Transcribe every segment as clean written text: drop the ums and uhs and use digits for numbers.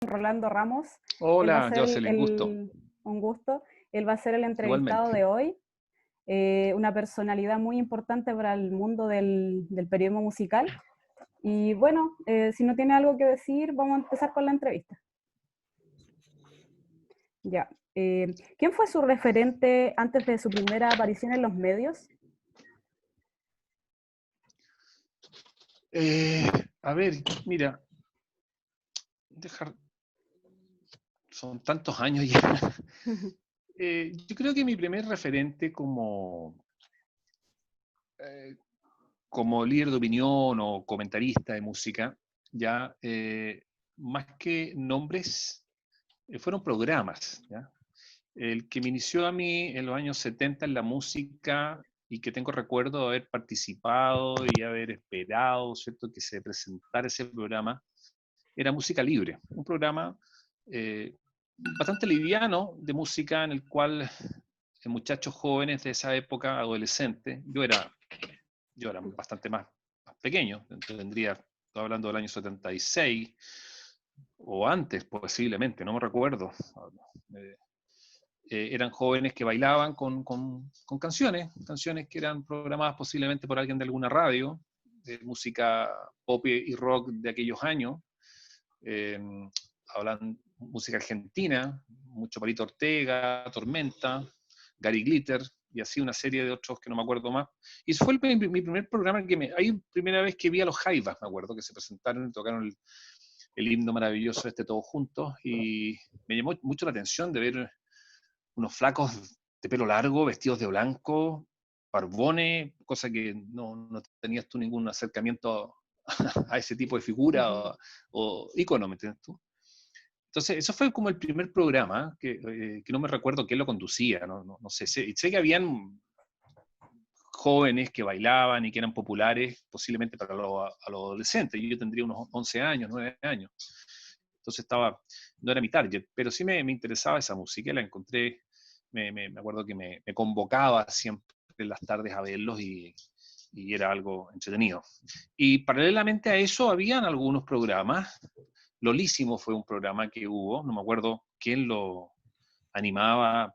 Rolando Ramos. Él va a Hola, ser Jocelyn, gusto. un gusto. Él va a ser el entrevistado Igualmente. de hoy. Una personalidad muy importante para el mundo del periodismo musical. Y bueno, si no tiene algo que decir, vamos a empezar con la entrevista. Ya. ¿Quién fue su referente antes de su primera aparición en los medios? A ver, mira, dejar, son tantos años ya. Yo creo que mi primer referente eh, como líder de opinión o comentarista de música, ya más que nombres, fueron programas, ¿ya? El que me inició a mí en los años 70 en la música y que tengo recuerdo de haber participado y haber esperado, ¿cierto?, que se presentara ese programa, era Música Libre, un programa eh, bastante liviano de música en el cual muchachos jóvenes de esa época, adolescentes, yo era bastante más pequeño, tendría, estoy hablando del año 76 o antes posiblemente, no me recuerdo. Eh, Eran jóvenes que bailaban con canciones que eran programadas posiblemente por alguien de alguna radio, de música pop y rock de aquellos años. Eh, Hablan música argentina, mucho Palito Ortega, Tormenta, Gary Glitter, y así una serie de otros que no me acuerdo más. Y eso fue mi primer programa ahí primera vez que vi a los Jaivas, me acuerdo, que se presentaron y tocaron el himno maravilloso todos juntos, y me llamó mucho la atención de ver unos flacos de pelo largo, vestidos de blanco, barbones, cosa que no tenías tú ningún acercamiento a ese tipo de figura o ícono, ¿me entiendes tú? Entonces, eso fue como el primer programa, que no me recuerdo quién lo conducía, no sé, sé que habían jóvenes que bailaban y que eran populares, posiblemente para a los adolescentes. Yo tendría unos 11 años, 9 años. Entonces no era mi target, pero sí me interesaba esa música, la encontré, me acuerdo que me convocaba siempre en las tardes a verlos y era algo entretenido. Y paralelamente a eso habían algunos programas. Lolísimo fue un programa que hubo, no me acuerdo quién lo animaba,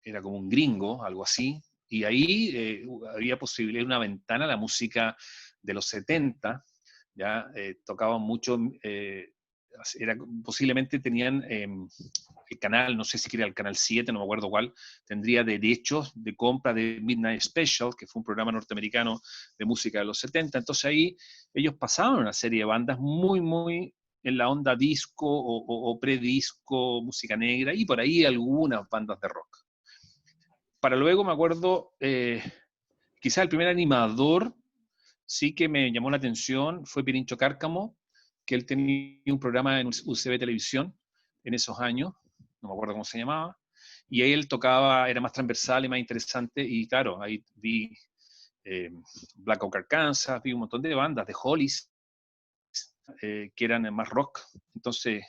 era como un gringo, algo así, y ahí había posibilidad, una ventana a la música de los 70, ya tocaban mucho, posiblemente tenían el canal, no sé si era el canal 7, no me acuerdo cuál, tendría derechos de compra de Midnight Special, que fue un programa norteamericano de música de los 70, entonces ahí ellos pasaban una serie de bandas muy en la onda disco o pre-disco, música negra, y por ahí algunas bandas de rock. Para luego me acuerdo, quizás el primer animador sí que me llamó la atención fue Pirincho Cárcamo, que él tenía un programa en UCB Televisión en esos años, no me acuerdo cómo se llamaba, y ahí él tocaba, era más transversal y más interesante, y claro, ahí vi Black Oak Arkansas, vi un montón de bandas, de Hollies, que eran más rock, entonces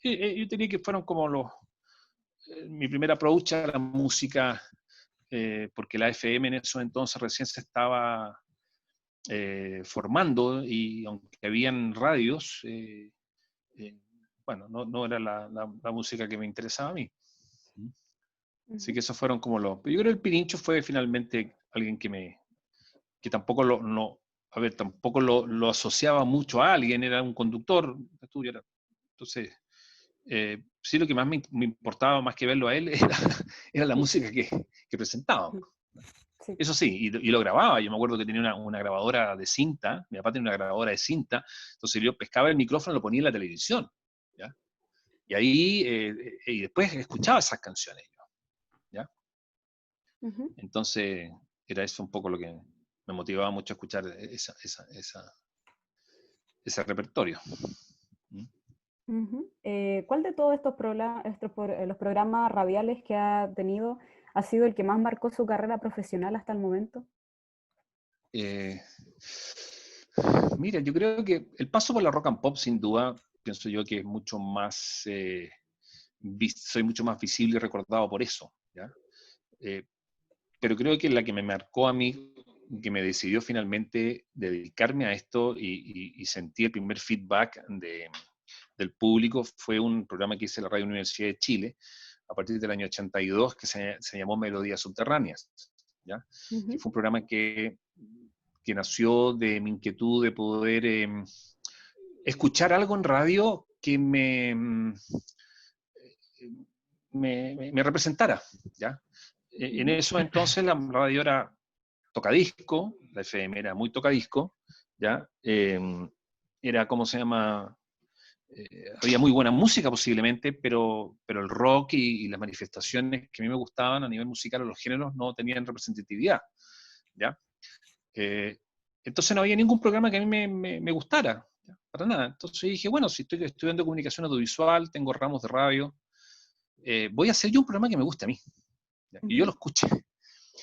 yo diría que fueron como mi primer approach a la música, porque la FM en esos entonces recién se estaba formando, y aunque habían radios, eh, bueno, no era la música que me interesaba a mí. Así que esos fueron como los... Yo creo que el Pirincho fue finalmente alguien que tampoco a ver, tampoco lo asociaba mucho a alguien, era un conductor, entonces, sí, lo que más me importaba, más que verlo a él, era la música que presentaba. Sí. Eso sí, y lo grababa. Yo me acuerdo que tenía una grabadora de cinta, mi papá tenía una grabadora de cinta, entonces yo pescaba el micrófono y lo ponía en la televisión, ¿ya? Y ahí, y después escuchaba esas canciones, ¿ya? Entonces, era eso un poco lo que me motivaba mucho a escuchar ese repertorio. ¿Mm? ¿Cuál de todos los programas radiales que ha tenido ha sido el que más marcó su carrera profesional hasta el momento? Eh, Mira, yo creo que el paso por la rock and pop, sin duda, pienso yo que es mucho más, soy mucho más visible y recordado por eso, ¿ya? Eh, pero creo que la que me marcó a mí, que me decidió finalmente dedicarme a esto y sentí el primer feedback del público fue un programa que hice en la Radio Universidad de Chile a partir del año 82, que se llamó Melodías Subterráneas, ¿ya? Que fue un programa que nació de mi inquietud de poder escuchar algo en radio que me representara, ¿ya? En eso entonces la radio era tocadisco, la FM era muy tocadisco, ¿ya? Era, ¿cómo se llama? Había muy buena música posiblemente, pero el rock y las manifestaciones que a mí me gustaban a nivel musical o los géneros no tenían representatividad, ¿ya? Entonces no había ningún programa que a mí me gustara, ¿ya? Para nada. Entonces dije, bueno, si estoy estudiando comunicación audiovisual, tengo ramos de radio, voy a hacer yo un programa que me guste a mí, ¿ya? Y yo lo escuché.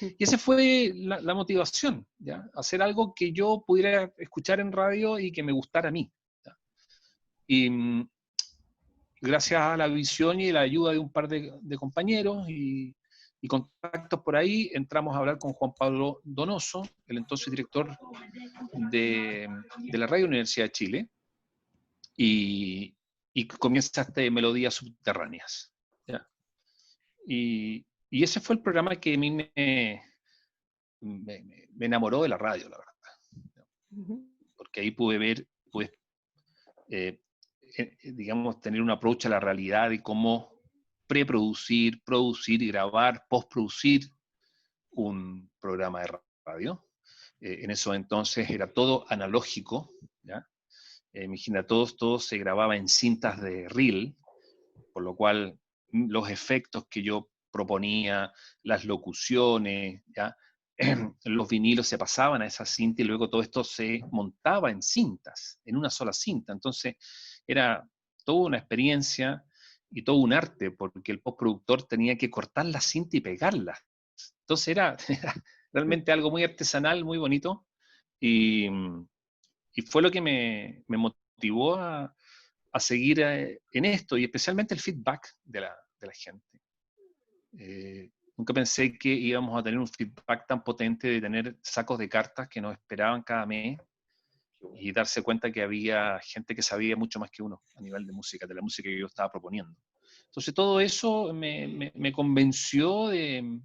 Y esa fue la motivación, ¿ya? Hacer algo que yo pudiera escuchar en radio y que me gustara a mí, ¿ya? Y gracias a la visión y la ayuda de un par de compañeros y contactos por ahí, entramos a hablar con Juan Pablo Donoso, el entonces director de la Radio Universidad de Chile, y comienza Melodías Subterráneas, ¿ya? Y ese fue el programa que a mí me enamoró de la radio, la verdad. Porque ahí pude ver, pues, digamos, tener un approach a la realidad y cómo preproducir, producir y grabar, postproducir un programa de radio. En eso entonces era todo analógico, ¿ya? Imagina, todo se grababa en cintas de reel, por lo cual los efectos que yo proponía, las locuciones, ¿ya? Los vinilos se pasaban a esa cinta y luego todo esto se montaba en cintas, en una sola cinta. Entonces era toda una experiencia y todo un arte, porque el postproductor tenía que cortar la cinta y pegarla. Entonces era realmente algo muy artesanal, muy bonito, y fue lo que me motivó a seguir en esto, y especialmente el feedback de la gente. Nunca pensé que íbamos a tener un feedback tan potente de tener sacos de cartas que nos esperaban cada mes y darse cuenta que había gente que sabía mucho más que uno a nivel de música, de la música que yo estaba proponiendo. Entonces todo eso me convenció de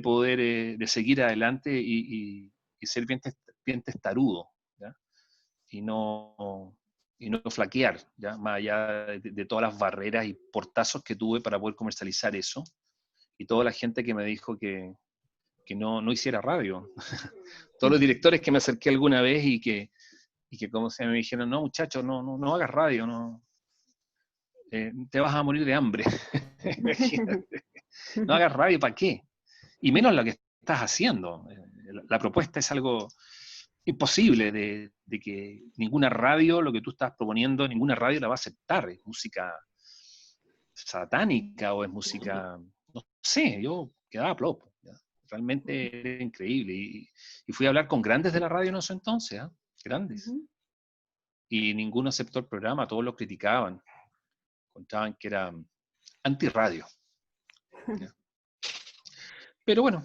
poder de seguir adelante y ser bien testarudo, ¿ya? Y no flaquear, ¿ya? Más allá de todas las barreras y portazos que tuve para poder comercializar eso, y toda la gente que me dijo que no hiciera radio. Todos los directores que me acerqué alguna vez y que como se me dijeron, no muchachos, no hagas radio, te vas a morir de hambre. No hagas radio, ¿para qué? Y menos lo que estás haciendo. La propuesta es algo imposible de que ninguna radio, lo que tú estás proponiendo, ninguna radio la va a aceptar. Es música satánica o es música, no sé, yo quedaba plop. ¿Ya? Realmente era increíble. Y fui a hablar con grandes de la radio en ese entonces, ¿eh? Grandes. Y ninguno aceptó el programa, todos lo criticaban. Contaban que era antirradio. ¿Ya? Pero bueno,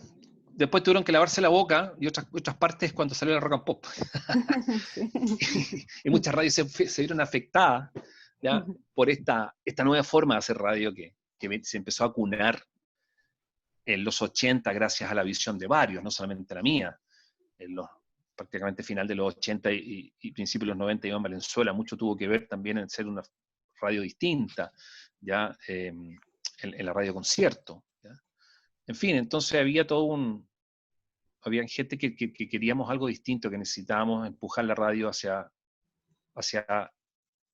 después tuvieron que lavarse la boca y otras partes cuando salió el rock and pop. Y muchas radios se vieron afectadas, ¿ya? Por esta nueva forma de hacer radio que se empezó a acunar en los 80 gracias a la visión de varios, no solamente la mía. Prácticamente final de los 80 y principios de los 90 iba en Valenzuela, mucho tuvo que ver también en ser una radio distinta, ¿ya? En la radio concierto. ¿Ya? En fin, entonces había había gente que queríamos algo distinto, que necesitábamos empujar la radio hacia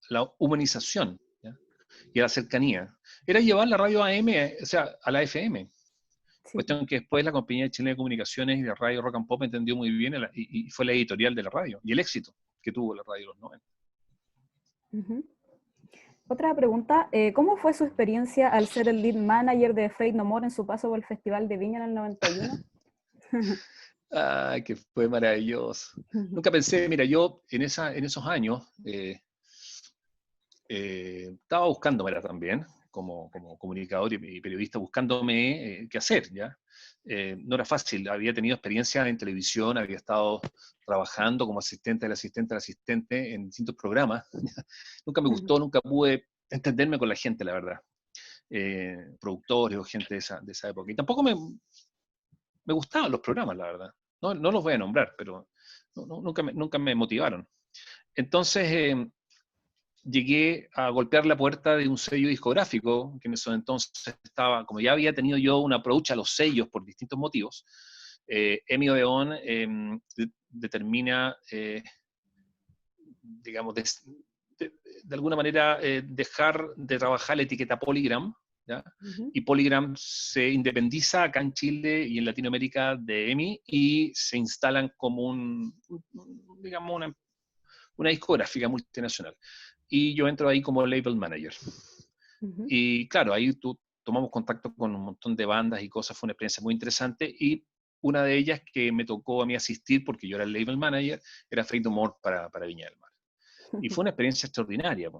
la humanización, ¿ya? Y a la cercanía. Era llevar la radio AM, o sea, a la FM. Sí. Cuestión que después la Compañía Chilena de Comunicaciones y la radio Rock and Pop entendió muy bien y fue la editorial de la radio y el éxito que tuvo la radio en los 90. Otra pregunta, ¿cómo fue su experiencia al ser el lead manager de Faith No More en su paso por el Festival de Viña en el 91? Que fue maravilloso. Nunca pensé, mira, yo en esos años estaba buscándomela también, como comunicador y periodista buscándome qué hacer, ¿ya? No era fácil, había tenido experiencia en televisión, había estado trabajando como asistente del asistente del asistente en distintos programas. Nunca me gustó, nunca pude entenderme con la gente, la verdad. Productores o gente de esa época. Y tampoco me gustaban los programas, la verdad. No, no los voy a nombrar, pero nunca me motivaron. Entonces llegué a golpear la puerta de un sello discográfico, que en esos entonces estaba, como ya había tenido yo un approach a los sellos por distintos motivos, Emi Odeón determina, digamos, de alguna manera dejar de trabajar la etiqueta Polygram, ¿ya? Y Polygram se independiza acá en Chile y en Latinoamérica de EMI y se instalan como digamos, una discográfica multinacional. Y yo entro ahí como label manager. Y claro, ahí tomamos contacto con un montón de bandas y cosas, fue una experiencia muy interesante. Y una de ellas que me tocó a mí asistir, porque yo era el label manager, era Fate No More para Viña del Mar. Y fue una experiencia extraordinaria.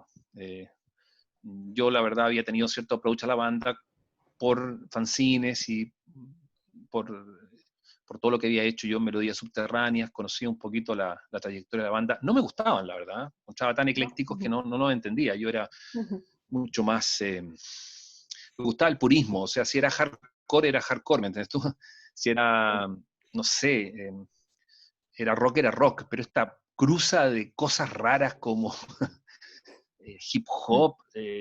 Yo la verdad había tenido cierto approach a la banda por fanzines y por todo lo que había hecho yo en Melodías Subterráneas, conocía un poquito la trayectoria de la banda. No me gustaban, la verdad. Encontraba tan eclécticos que no los entendía. Yo era mucho más... me gustaba el purismo, o sea, si era hardcore, ¿me entiendes tú? Si era, no sé, era rock, pero esta cruza de cosas raras como hip hop,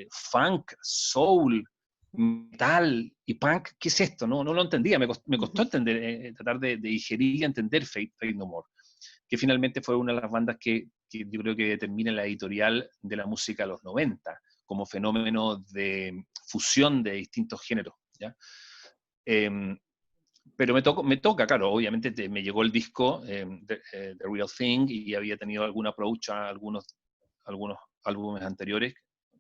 funk, soul, metal y punk, ¿qué es esto? No lo entendía, me costó entender, tratar de digerir y entender Fate No More, que finalmente fue una de las bandas que yo creo que determina la editorial de la música de los 90, como fenómeno de fusión de distintos géneros, ¿ya? Pero me toca, claro, obviamente me llegó el disco The Real Thing y había tenido algún approach a algunos álbumes anteriores,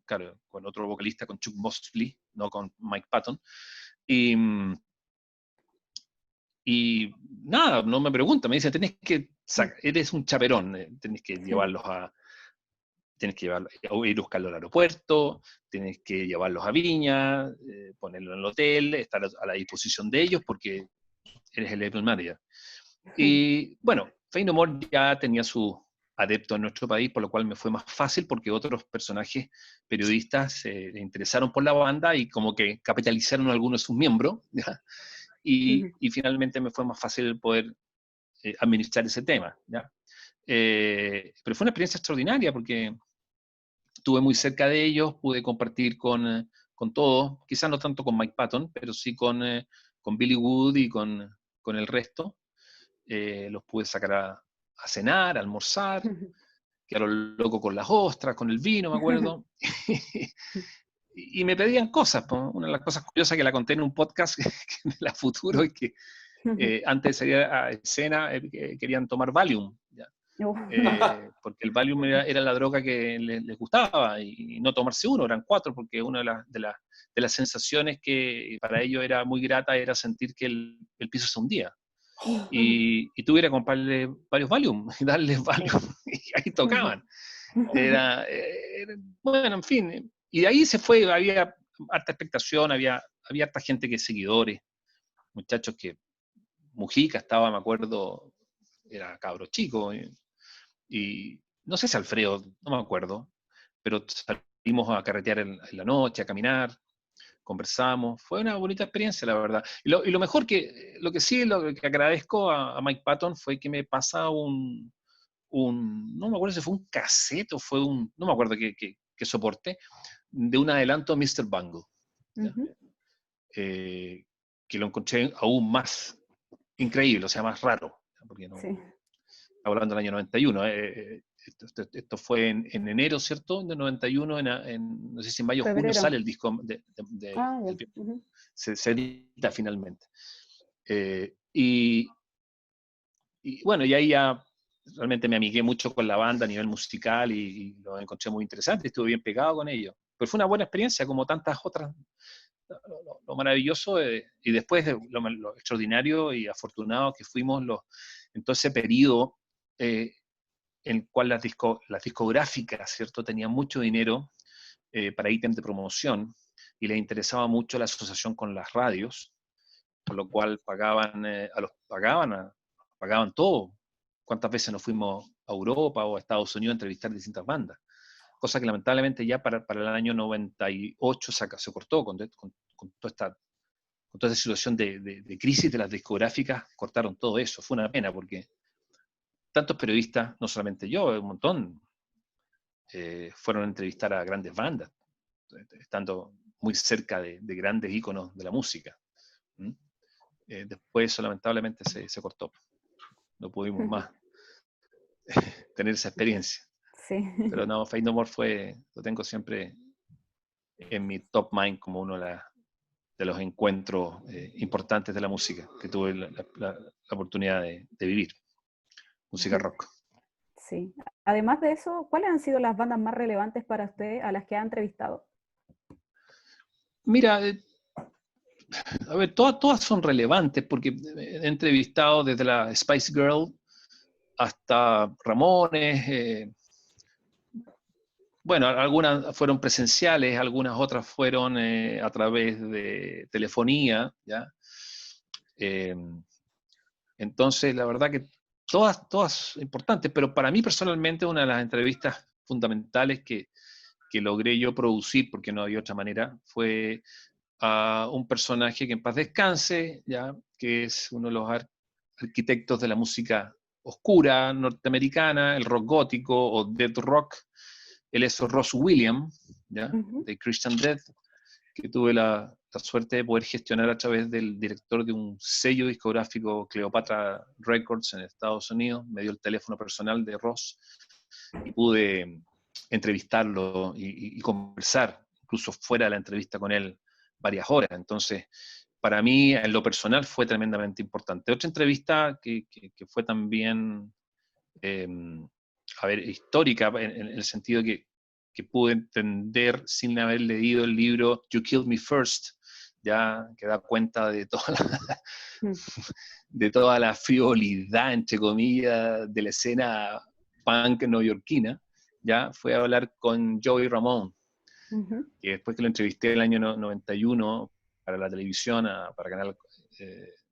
claro, con otro vocalista, con Chuck Mosley, no con Mike Patton. Y nada, no me pregunta, me dice, eres un chaperón, tenés que llevarlos a ir a buscarlo al aeropuerto, tienes que llevarlos a Viña, ponerlo en el hotel, estar a la disposición de ellos porque eres el label manager. Y bueno, Fate No More ya tenía su adepto en nuestro país, por lo cual me fue más fácil porque otros personajes periodistas se interesaron por la banda y como que capitalizaron a algunos de sus miembros, ¿ya? Y finalmente me fue más fácil poder administrar ese tema, ¿ya? Pero fue una experiencia extraordinaria porque estuve muy cerca de ellos, pude compartir con todos, quizás no tanto con Mike Patton, pero sí con Billy Wood y con el resto. Los pude sacar a cenar, a almorzar, quedaron locos con las ostras, con el vino, me acuerdo. Y me pedían cosas. Una de las cosas curiosas que la conté en un podcast de la Futuro es que antes de salir a escena querían tomar Valium, ¿ya? Porque el Valium era la droga que les gustaba y no tomarse uno, eran 4, porque una de las sensaciones que para ellos era muy grata era sentir que el piso se hundía. Y tuve que comprarle varios Valium y darles Valium y ahí tocaban. Bueno, en fin. Y de ahí se fue, había harta expectación, había harta gente que seguidores, muchachos que Mujica estaba, me acuerdo, era cabro chico, y no sé si Alfredo, no me acuerdo, pero salimos a carretear en la noche, a caminar, conversamos, fue una bonita experiencia, la verdad. Y lo mejor lo que agradezco a Mike Patton fue que me pasa no me acuerdo si fue un cassette o fue no me acuerdo qué soporte, de un adelanto a Mr. Bungle, que lo encontré aún más increíble, o sea, más raro, porque no, hablando del año 91, esto fue en enero, ¿cierto? De 91, no sé si en mayo o junio sale el disco se edita finalmente. Y bueno, y ahí ya realmente me amigué mucho con la banda a nivel musical y lo encontré muy interesante, estuve bien pegado con ellos. Pero fue una buena experiencia, como tantas otras. Lo maravilloso y después lo extraordinario y afortunado que fuimos en todo ese periodo en el cual las discográficas, ¿cierto?, tenían mucho dinero para ítems de promoción y les interesaba mucho la asociación con las radios, por lo cual pagaban todo. ¿Cuántas veces nos fuimos a Europa o a Estados Unidos a entrevistar distintas bandas? Cosa que lamentablemente ya para el año 98 se cortó con toda esta situación de crisis de las discográficas, cortaron todo eso. Fue una pena porque tantos periodistas, no solamente yo, un montón, fueron a entrevistar a grandes bandas, estando muy cerca de grandes íconos de la música. Después eso lamentablemente se cortó. No pudimos más tener esa experiencia. Sí. Pero no, Faith No More lo tengo siempre en mi top mind como uno de los encuentros importantes de la música que tuve la oportunidad de vivir. Música rock. Sí. Además de eso, ¿cuáles han sido las bandas más relevantes para usted a las que ha entrevistado? Mira, a ver, todas son relevantes porque he entrevistado desde la Spice Girl hasta Ramones. Bueno, algunas fueron presenciales, algunas otras fueron a través de telefonía, ¿ya? Eh, entonces, la verdad que todas importantes, pero para mí personalmente una de las entrevistas fundamentales que logré yo producir, porque no había otra manera, fue a un personaje que en paz descanse, ¿ya? Que es uno de los arquitectos de la música oscura norteamericana, el rock gótico o death rock. Él es Ross Williams, ¿ya? De Christian Death, que tuve la suerte de poder gestionar a través del director de un sello discográfico, Cleopatra Records, en Estados Unidos. Me dio el teléfono personal de Ross y pude entrevistarlo y conversar, incluso fuera de la entrevista con él, varias horas. Entonces, para mí, en lo personal, fue tremendamente importante. Otra entrevista que fue también, histórica, en el sentido que pude entender sin haber leído el libro You Killed Me First, ya que da cuenta de toda la frivolidad, entre comillas, de la escena punk neoyorquina, ya fue a hablar con Joey Ramone, que después que lo entrevisté el año 91 para la televisión, para Canal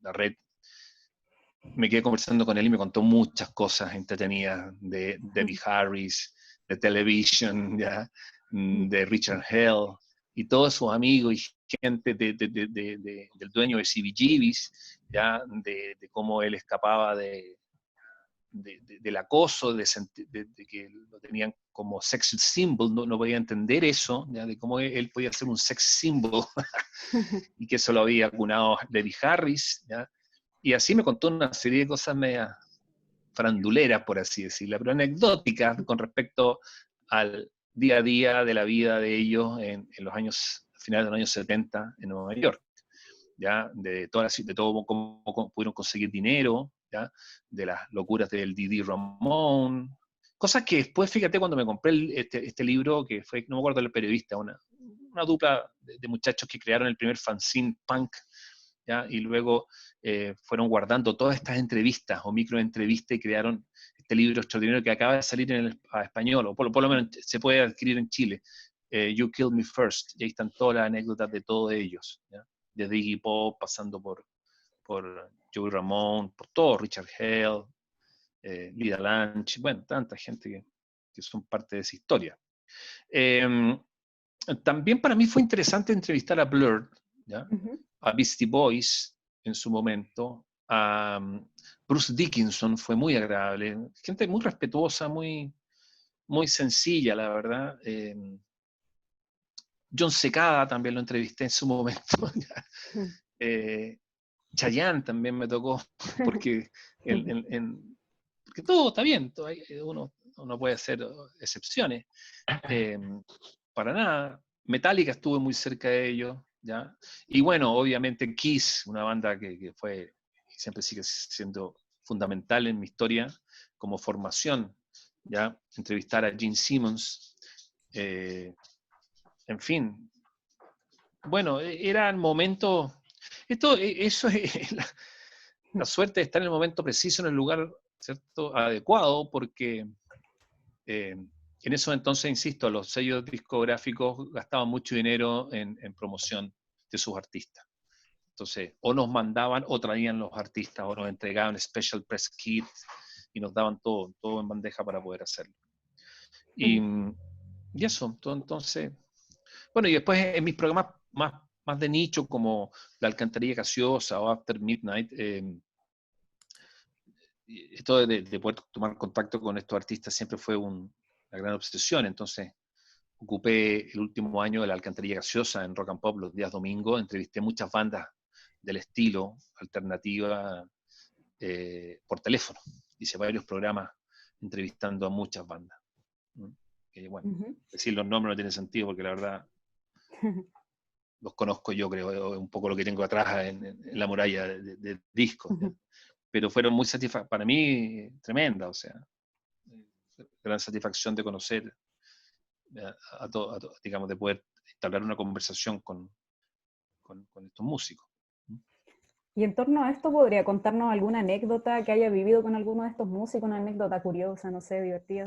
La Red, me quedé conversando con él y me contó muchas cosas entretenidas de Debbie Harris, de Television, ¿ya? De Richard Hell, y todos sus amigos y gente del dueño de CBGB's, ¿ya? De cómo él escapaba del acoso, de que lo tenían como sex symbol, no podía entender eso, ¿ya? De cómo él podía ser un sex symbol, y que eso lo había acunado Debbie Harris, ¿ya? Y así me contó una serie de cosas media faranduleras, por así decirlo, pero anecdóticas con respecto al día a día de la vida de ellos en los años, finales de los años 70 en Nueva York, ¿ya? De todo cómo pudieron conseguir dinero, ¿ya? De las locuras del Didi Ramón, cosas que después, fíjate, cuando me compré este libro, que fue, no me acuerdo del periodista, una dupla de muchachos que crearon el primer fanzine punk, ¿ya? Y luego fueron guardando todas estas entrevistas o microentrevistas y crearon este libro extraordinario que acaba de salir a español, o por lo menos se puede adquirir en Chile, You Killed Me First, y ahí están todas las anécdotas de todos ellos, ¿ya? Desde Iggy Pop, pasando por Joey Ramone, por todo, Richard Hell, Lida Lunch, bueno, tanta gente que son parte de esa historia. También para mí fue interesante entrevistar a Blur, ¿ya? A Beastie Boys en su momento, a Bruce Dickinson, fue muy agradable, gente muy respetuosa, muy sencilla, la verdad. John Secada también lo entrevisté en su momento. Chayanne también me tocó, porque, porque todo está bien, uno puede hacer excepciones. Para nada. Metallica estuve muy cerca de ellos, ¿ya? Y bueno, obviamente Kiss, una banda que fue, siempre sigue siendo fundamental en mi historia como formación, ¿ya? Entrevistar a Gene Simmons, en fin. Bueno, eran momentos, eso es la suerte de estar en el momento preciso, en el lugar, ¿cierto? Adecuado, porque en eso entonces, insisto, los sellos discográficos gastaban mucho dinero en promoción de sus artistas. Entonces, o nos mandaban o traían los artistas o nos entregaban special press kits y nos daban todo en bandeja para poder hacerlo. Y eso, entonces, bueno, y después en mis programas más de nicho, como La Alcantarilla Gaseosa o After Midnight, esto de poder tomar contacto con estos artistas siempre fue una gran obsesión. Entonces, ocupé el último año de La Alcantarilla Gaseosa en Rock and Pop los días domingos, entrevisté muchas bandas del estilo, alternativa, por teléfono. Hice varios programas entrevistando a muchas bandas. Que, bueno, decir los nombres no tiene sentido porque la verdad los conozco yo, creo, un poco lo que tengo atrás en la muralla de discos. Pero fueron muy satisfactorios, para mí, tremenda, o sea, gran satisfacción de conocer, digamos, de poder entablar una conversación con estos músicos. Y en torno a esto, ¿podría contarnos alguna anécdota que haya vivido con alguno de estos músicos? Una anécdota curiosa, no sé, divertida.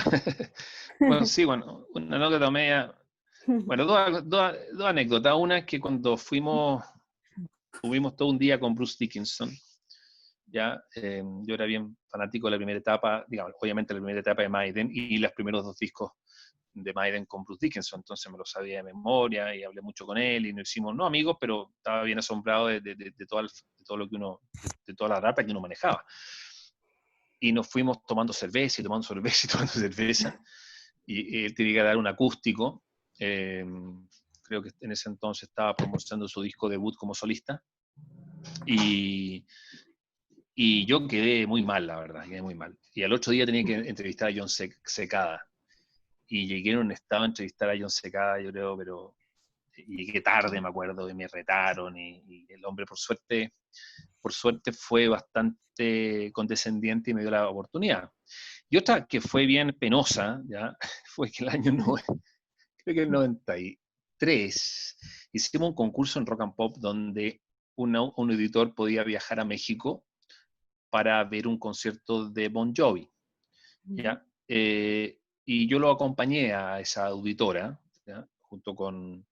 Bueno, sí, bueno, una anécdota media. Bueno, dos anécdotas. Una es que cuando tuvimos todo un día con Bruce Dickinson, ya, yo era bien fanático de la primera etapa, digamos, obviamente la primera etapa de Maiden y los primeros 2 discos de Maiden con Bruce Dickinson, entonces me lo sabía de memoria y hablé mucho con él y nos hicimos, no amigos, pero estaba bien asombrado de todo lo que de toda la data que uno manejaba. Y nos fuimos tomando cerveza y tomando cerveza y tomando cerveza, y él tenía que dar un acústico, creo que en ese entonces estaba promocionando su disco debut como solista, y yo quedé muy mal, la verdad, quedé muy mal. Y al otro día tenía que entrevistar a John Secada. Y llegué en un estado de entrevistar a John Secada, yo creo, pero llegué tarde, me acuerdo, y me retaron. Y el hombre, por suerte, fue bastante condescendiente y me dio la oportunidad. Y otra que fue bien penosa, ¿ya? Fue que el año, creo que el 93, hicimos un concurso en Rock and Pop donde un editor podía viajar a México para ver un concierto de Bon Jovi, ¿ya? Y yo lo acompañé a esa auditora, ¿ya? Junto con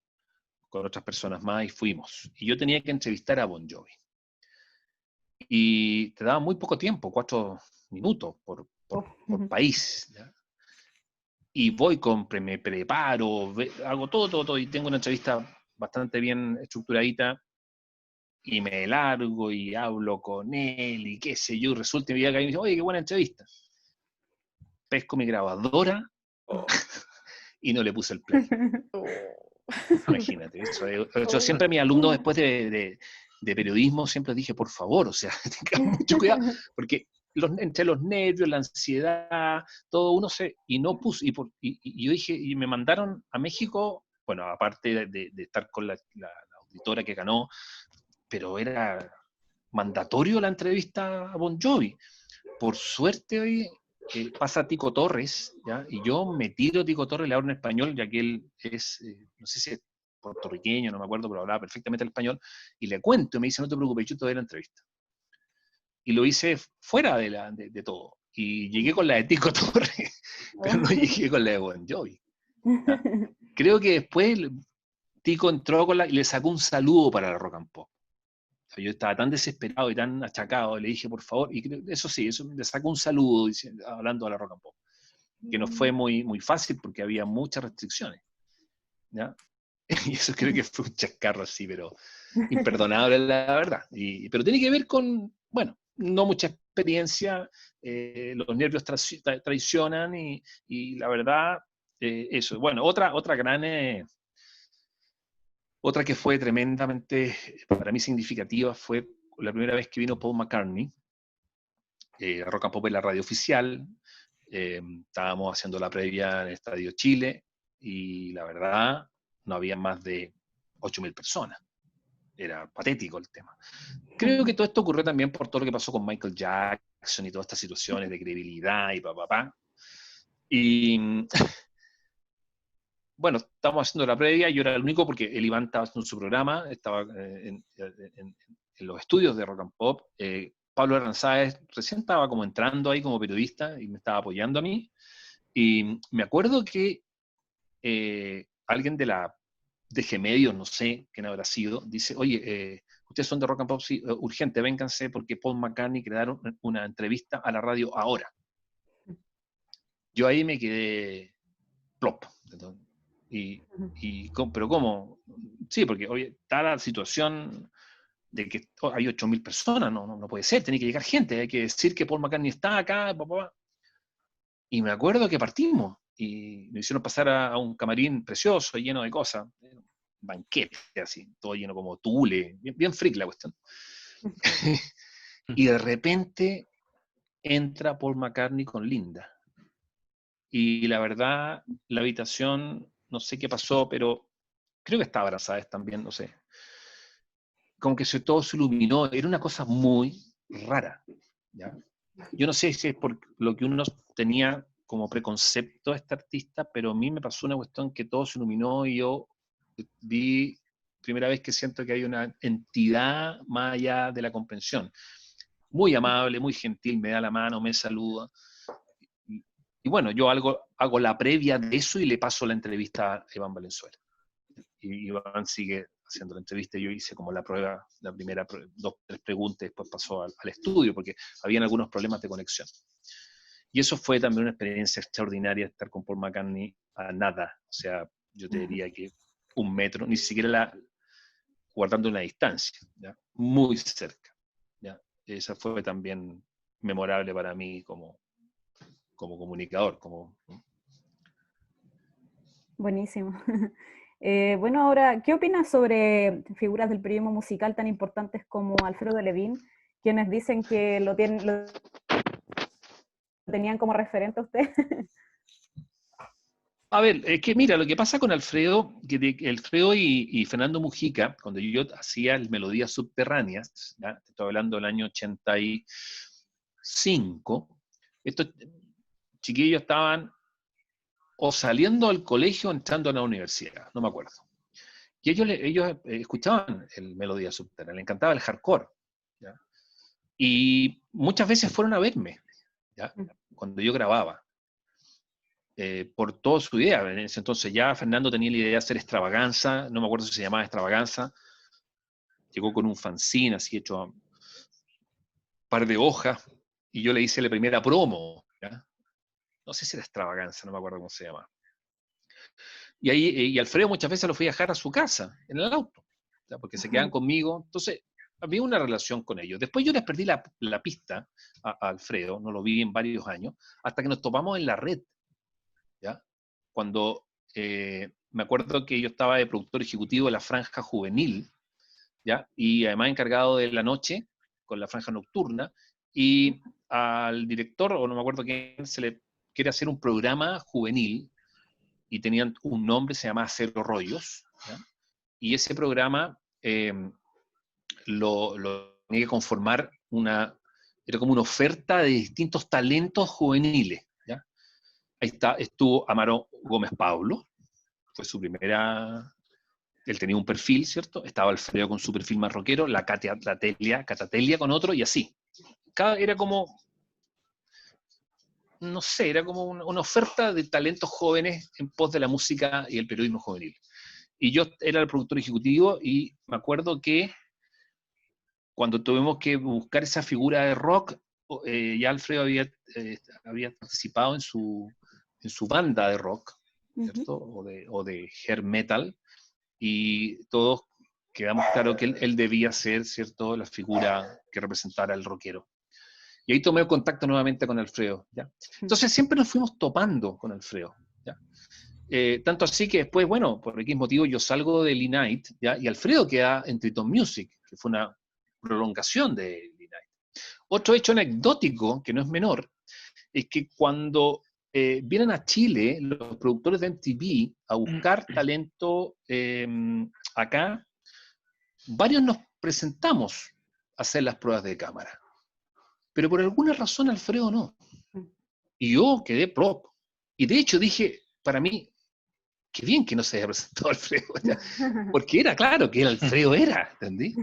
otras personas más, y fuimos. Y yo tenía que entrevistar a Bon Jovi. Y te daba muy poco tiempo, 4 minutos por país, ¿ya? Y voy, me preparo, hago todo, y tengo una entrevista bastante bien estructuradita, y me largo y hablo con él, y qué sé yo, resulta que me dice, oye, qué buena entrevista. Pesco mi grabadora y no le puse el play. Imagínate, eso siempre a mis alumnos después de periodismo siempre dije, por favor, o sea, tengan mucho cuidado, porque entre los nervios, la ansiedad, todo uno y no puse, y yo dije, y me mandaron a México, bueno, aparte de estar con la auditora que ganó, pero era mandatorio la entrevista a Bon Jovi. Por suerte hoy pasa Tico Torres, ¿ya? Y yo me tiro a Tico Torres, le hablo en español, ya que él es, no sé si es puertorriqueño, no me acuerdo, pero hablaba perfectamente el español, y le cuento, y me dice, no te preocupes, yo te doy la entrevista. Y lo hice fuera de todo. Y llegué con la de Tico Torres, pero no llegué con la de Bon Jovi. ¿Ya? Creo que después Tico entró y le sacó un saludo para la Rock and Pop. O sea, yo estaba tan desesperado y tan achacado, le dije, por favor, y eso le sacó un saludo hablando a la Rock and Pop, que no fue muy, muy fácil porque había muchas restricciones, ¿ya? Y eso creo que fue un chascarro así, pero imperdonable, la verdad. Pero tiene que ver con, bueno, no mucha experiencia, los nervios traicionan y la verdad, eso. Bueno, otra gran... Otra que fue tremendamente, para mí significativa, fue la primera vez que vino Paul McCartney, a Rock and Pop en la radio oficial. Estábamos haciendo la previa en el Estadio Chile y la verdad no había más de 8.000 personas. Era patético el tema. Creo que todo esto ocurrió también por todo lo que pasó con Michael Jackson y todas estas situaciones de credibilidad y Y bueno, estábamos haciendo la previa, yo era el único porque el Iván estaba haciendo su programa, estaba en los estudios de Rock and Pop. Pablo Aranzáez recién estaba como entrando ahí como periodista y me estaba apoyando a mí. Y me acuerdo que alguien de la DG Medios, no sé quién habrá sido, dice, oye, ustedes son de Rock and Pop, sí, urgente, vénganse porque Paul McCartney quiere dar una entrevista a la radio ahora. Yo ahí me quedé plop. Pero ¿cómo? Sí, porque hoy está la situación de que hay 8.000 personas, no puede ser, tiene que llegar gente, hay que decir que Paul McCartney está acá, papá. Y me acuerdo que partimos, y me hicieron pasar a un camarín precioso, lleno de cosas, un banquete así, todo lleno como tule, bien freak la cuestión. Y de repente entra Paul McCartney con Linda. Y la verdad, la habitación, no sé qué pasó, pero creo que estaba abrazada también, no sé. Como que todo se iluminó, era una cosa muy rara, ¿ya? Yo no sé si es por lo que uno tenía como preconcepto a este artista, pero a mí me pasó una cuestión que todo se iluminó y yo vi, primera vez que siento que hay una entidad más allá de la comprensión. Muy amable, muy gentil, me da la mano, me saluda. Y bueno, yo hago la previa de eso y le paso la entrevista a Iván Valenzuela. Y Iván sigue haciendo la entrevista, yo hice como la prueba, la primera 2, 3 preguntas, después pasó al estudio, porque habían algunos problemas de conexión. Y eso fue también una experiencia extraordinaria, estar con Paul McCartney a nada, o sea, yo te diría que 1 metro, ni siquiera guardando una distancia, ¿ya? Muy cerca, ¿ya? Esa fue también memorable para mí como comunicador, Buenísimo. Bueno, ahora, ¿qué opinas sobre figuras del periodismo musical tan importantes como Alfredo de Levin, quienes dicen que lo tenían como referente a usted? A ver, es que mira, lo que pasa con Alfredo, Alfredo y Fernando Mujica, cuando yo hacía el Melodías Subterráneas, ¿ya? Te estoy hablando del año 85, estos chiquillos estaban o saliendo del colegio o entrando a la universidad, no me acuerdo. Y ellos escuchaban el Melodías Subterráneas, les encantaba el hardcore, ¿ya? Y muchas veces fueron a verme, ¿ya? Cuando yo grababa. Por toda su idea. En ese entonces ya Fernando tenía la idea de hacer Extravaganza, no me acuerdo si se llamaba Extravaganza, llegó con un fanzine así hecho a un par de hojas, y yo le hice la primera promo, ¿ya? No sé si era Extravaganza, no me acuerdo cómo se llama. Y Alfredo muchas veces lo fui a dejar a su casa, en el auto, ¿ya? Porque se quedaban conmigo, entonces había una relación con ellos. Después yo les perdí la pista a Alfredo, no lo vi en varios años, hasta que nos topamos en la red, ¿ya? Cuando me acuerdo que yo estaba de productor ejecutivo de la franja juvenil, ¿ya? Y además encargado de la noche, con la franja nocturna, y al director, o no me acuerdo quién, se le quiere hacer un programa juvenil, y tenían un nombre, se llamaba Cero Rollos, ¿ya? Y ese programa lo tenía que conformar era como una oferta de distintos talentos juveniles, ¿ya? Ahí estuvo Amaro Gómez Pablo, fue su primera, él tenía un perfil, ¿cierto? Estaba Alfredo con su perfil más rockero, la Catatelia con otro, y así. Era como, no sé, era como una oferta de talentos jóvenes en pos de la música y el periodismo juvenil. Y yo era el productor ejecutivo, y me acuerdo que cuando tuvimos que buscar esa figura de rock, ya Alfredo había participado en su banda de rock, ¿cierto? O de hair metal, y todos quedamos claro que él debía ser, ¿cierto?, la figura que representara al rockero. Y ahí tomé contacto nuevamente con Alfredo, ¿ya? Entonces siempre nos fuimos topando con Alfredo, ¿ya? Tanto así que después, bueno, por X motivo yo salgo de Lee Knight, ¿ya? Y Alfredo queda en Triton Music, que fue una prolongación de Lee Knight. Otro hecho anecdótico, que no es menor, es que cuando vienen a Chile los productores de MTV a buscar talento acá, varios nos presentamos a hacer las pruebas de cámara. Pero por alguna razón Alfredo no. Y yo quedé prop. Y de hecho dije, para mí, qué bien que no se haya presentado Alfredo, ¿ya? Porque era claro que el Alfredo era, ¿entendí?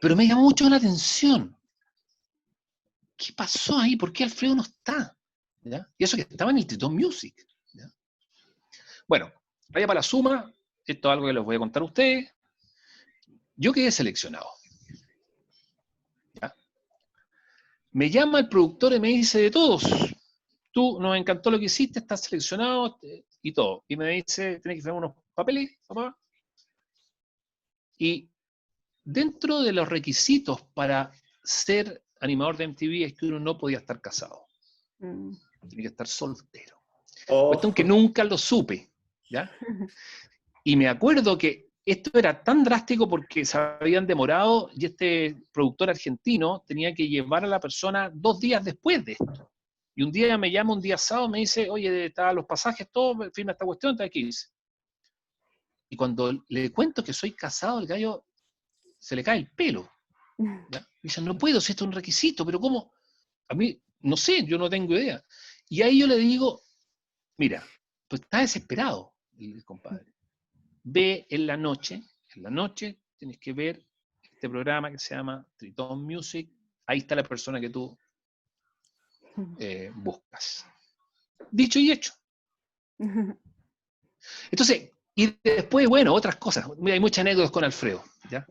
Pero me llamó mucho la atención. ¿Qué pasó ahí? ¿Por qué Alfredo no está? ¿ya? Y eso que estaba en el Tritón Music, ¿ya? Bueno, vaya para la suma, esto es algo que les voy a contar a ustedes. Yo quedé seleccionado, ¿ya? Me llama el productor y me dice: de todos, tú, nos encantó lo que hiciste, estás seleccionado y todo. Y me dice: tenés que firmar unos papeles, papá. Y dentro de los requisitos para ser animador de MTV es que uno no podía estar casado. Tiene que estar soltero. Cuestión que nunca lo supe, ¿ya? Y me acuerdo que esto era tan drástico porque se habían demorado y este productor argentino tenía que llevar a la persona 2 días después de esto. Y un día me llama, un día sábado, me dice: oye, están los pasajes, todo, firma esta cuestión, está aquí. Y cuando le cuento que soy casado, el gallo se le cae el pelo, ¿ya? Dice: no puedo, si esto es un requisito, pero ¿cómo? A mí, no sé, yo no tengo idea. Y ahí yo le digo: mira, pues está desesperado el compadre. Ve en la noche tienes que ver este programa que se llama Tritón Music, ahí está la persona que tú buscas. Dicho y hecho. Entonces, y después, bueno, otras cosas. Mira, hay muchas anécdotas con Alfredo, ¿ya?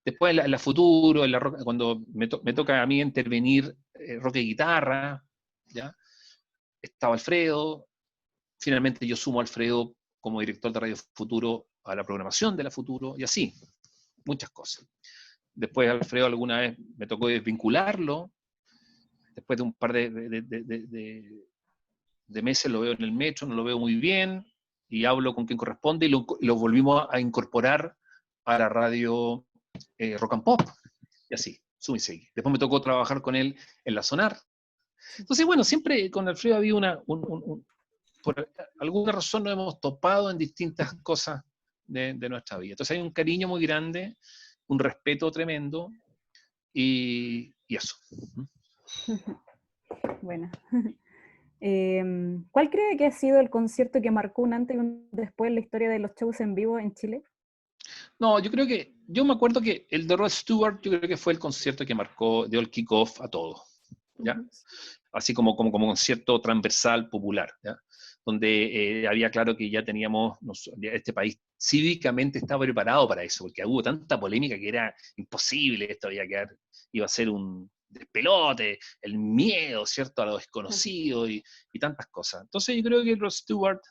Después en la Futuro, en la rock, cuando me toca a mí intervenir rock y guitarra, ¿ya? Estaba Alfredo, finalmente yo sumo a Alfredo como director de Radio Futuro a la programación de la Futuro, y así, muchas cosas. Después Alfredo alguna vez me tocó desvincularlo, después de un par de meses lo veo en el metro, no lo veo muy bien, y hablo con quien corresponde, y lo volvimos a incorporar a la radio Rock and Pop, y así, suma y sigue. Después me tocó trabajar con él en la Sonar. Entonces, bueno, siempre con Alfredo había por alguna razón nos hemos topado en distintas cosas de nuestra vida. Entonces hay un cariño muy grande, un respeto tremendo, y eso. Bueno. ¿Cuál cree que ha sido el concierto que marcó un antes y un después en la historia de los shows en vivo en Chile? No, yo me acuerdo que el de Rod Stewart, yo creo que fue el concierto que marcó, dio el kickoff a todo, ¿ya? Así como concierto transversal, popular, ¿ya? Donde había claro que ya teníamos, este país cívicamente estaba preparado para eso, porque hubo tanta polémica que era imposible, esto iba a ser un despelote, el miedo, ¿cierto?, a lo desconocido y tantas cosas. Entonces yo creo que Rod Stewart,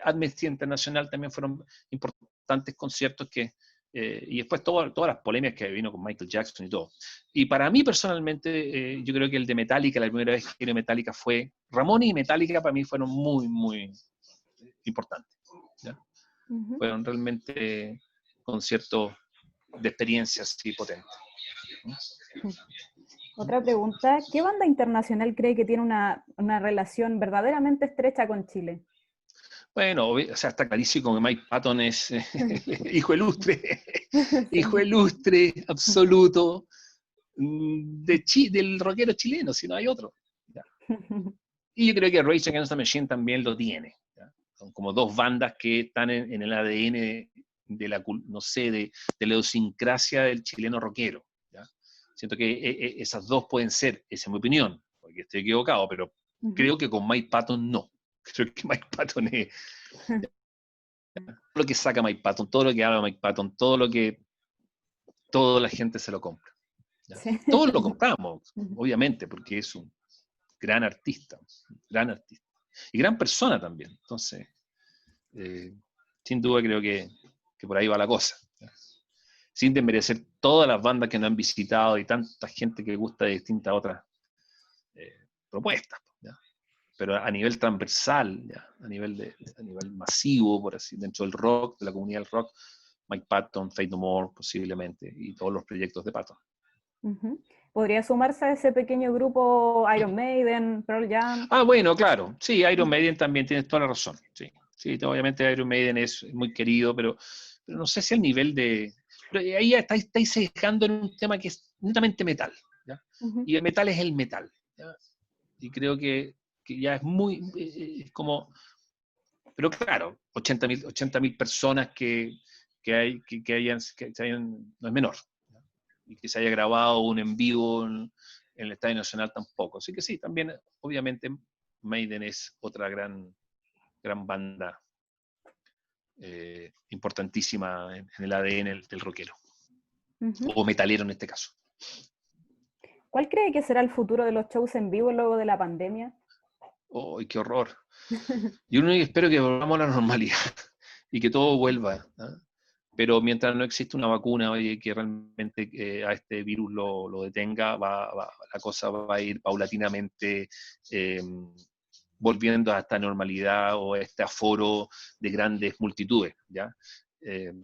Amnesty Internacional también fueron importantes conciertos y después todas las polémicas que vino con Michael Jackson y todo. Y para mí personalmente, yo creo que el de Metallica, la primera vez que vino Metallica fue, Ramones y Metallica para mí fueron muy, muy importantes, ¿ya? Fueron realmente conciertos de experiencias así potentes. Otra pregunta, ¿qué banda internacional cree que tiene una relación verdaderamente estrecha con Chile? Bueno, o sea, está clarísimo que Mike Patton es hijo ilustre, hijo Sí. ilustre, absoluto, del rockero chileno, si no hay otro, ¿ya? Y yo creo que Rage Against the Machine también lo tiene, ¿ya? Son como dos bandas que están en el ADN de la, no sé, de la idiosincrasia del chileno rockero, ¿ya? Siento que esas dos pueden ser, esa es mi opinión, porque estoy equivocado, pero creo que con Mike Patton no. Creo que Mike Patton es todo lo que saca Mike Patton, todo lo que habla Mike Patton, toda la gente se lo compra, ¿ya? Sí. Todos lo compramos, obviamente, porque es un gran artista, y gran persona también. Entonces, sin duda creo que por ahí va la cosa, ¿ya? Sin desmerecer todas las bandas que nos han visitado y tanta gente que gusta de distintas otras propuestas, ¿ya? Pero a nivel transversal, ¿ya? A nivel masivo, por así, dentro del rock, de la comunidad del rock, Mike Patton, Faith No More, posiblemente, y todos los proyectos de Patton. ¿Podría sumarse a ese pequeño grupo Iron Maiden, Pearl Jam? Ah, bueno, claro, sí, Iron Maiden también, tienes toda la razón, sí, obviamente Iron Maiden es muy querido, pero no sé si al nivel de... Pero ahí ya estáis sesgando en un tema que es netamente metal, ¿ya? Y el metal es el metal, ¿ya? Y creo que ya es muy, es como... Pero claro, 80.000 personas que hayan, no es menor, ¿ya? Y que se haya grabado un en vivo en el Estadio Nacional tampoco. Así que sí, también, obviamente, Maiden es otra gran banda importantísima en el ADN del rockero, o metalero en este caso. ¿Cuál cree que será el futuro de los shows en vivo luego de la pandemia? ¡Ay, qué horror! Yo espero que volvamos a la normalidad y que todo vuelva, ¿no? Pero mientras no existe una vacuna, oye, que realmente a este virus lo detenga, la cosa va a ir paulatinamente volviendo a esta normalidad o a este aforo de grandes multitudes, ¿ya?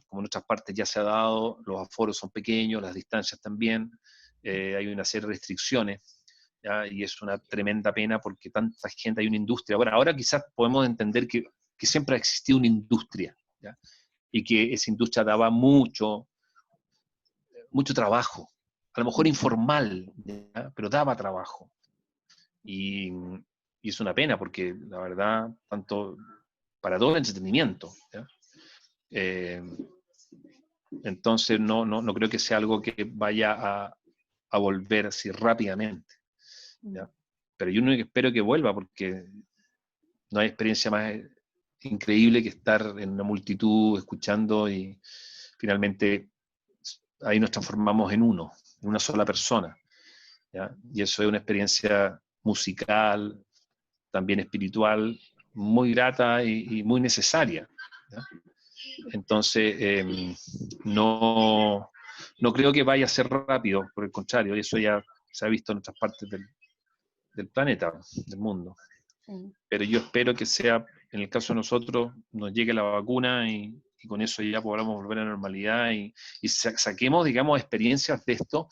Como en otras partes ya se ha dado, los aforos son pequeños, las distancias también, hay una serie de restricciones, ¿ya? Y es una tremenda pena porque tanta gente, hay una industria. Bueno, ahora quizás podemos entender que siempre ha existido una industria, ¿ya? Y que esa industria daba mucho trabajo, a lo mejor informal, ¿ya? Pero daba trabajo. Y es una pena porque la verdad, tanto para todo el entretenimiento, ¿ya? Entonces no creo que sea algo que vaya a volver así rápidamente, ¿ya? Pero yo no espero que vuelva porque no hay experiencia más increíble que estar en una multitud escuchando y finalmente ahí nos transformamos en uno, en una sola persona, ¿ya? Y eso es una experiencia musical, también espiritual, muy grata y muy necesaria, ¿ya? Entonces, no creo que vaya a ser rápido, por el contrario, eso ya se ha visto en otras partes del planeta, del mundo. Pero yo espero que sea, en el caso de nosotros, nos llegue la vacuna y con eso ya podamos volver a la normalidad y saquemos, digamos, experiencias de esto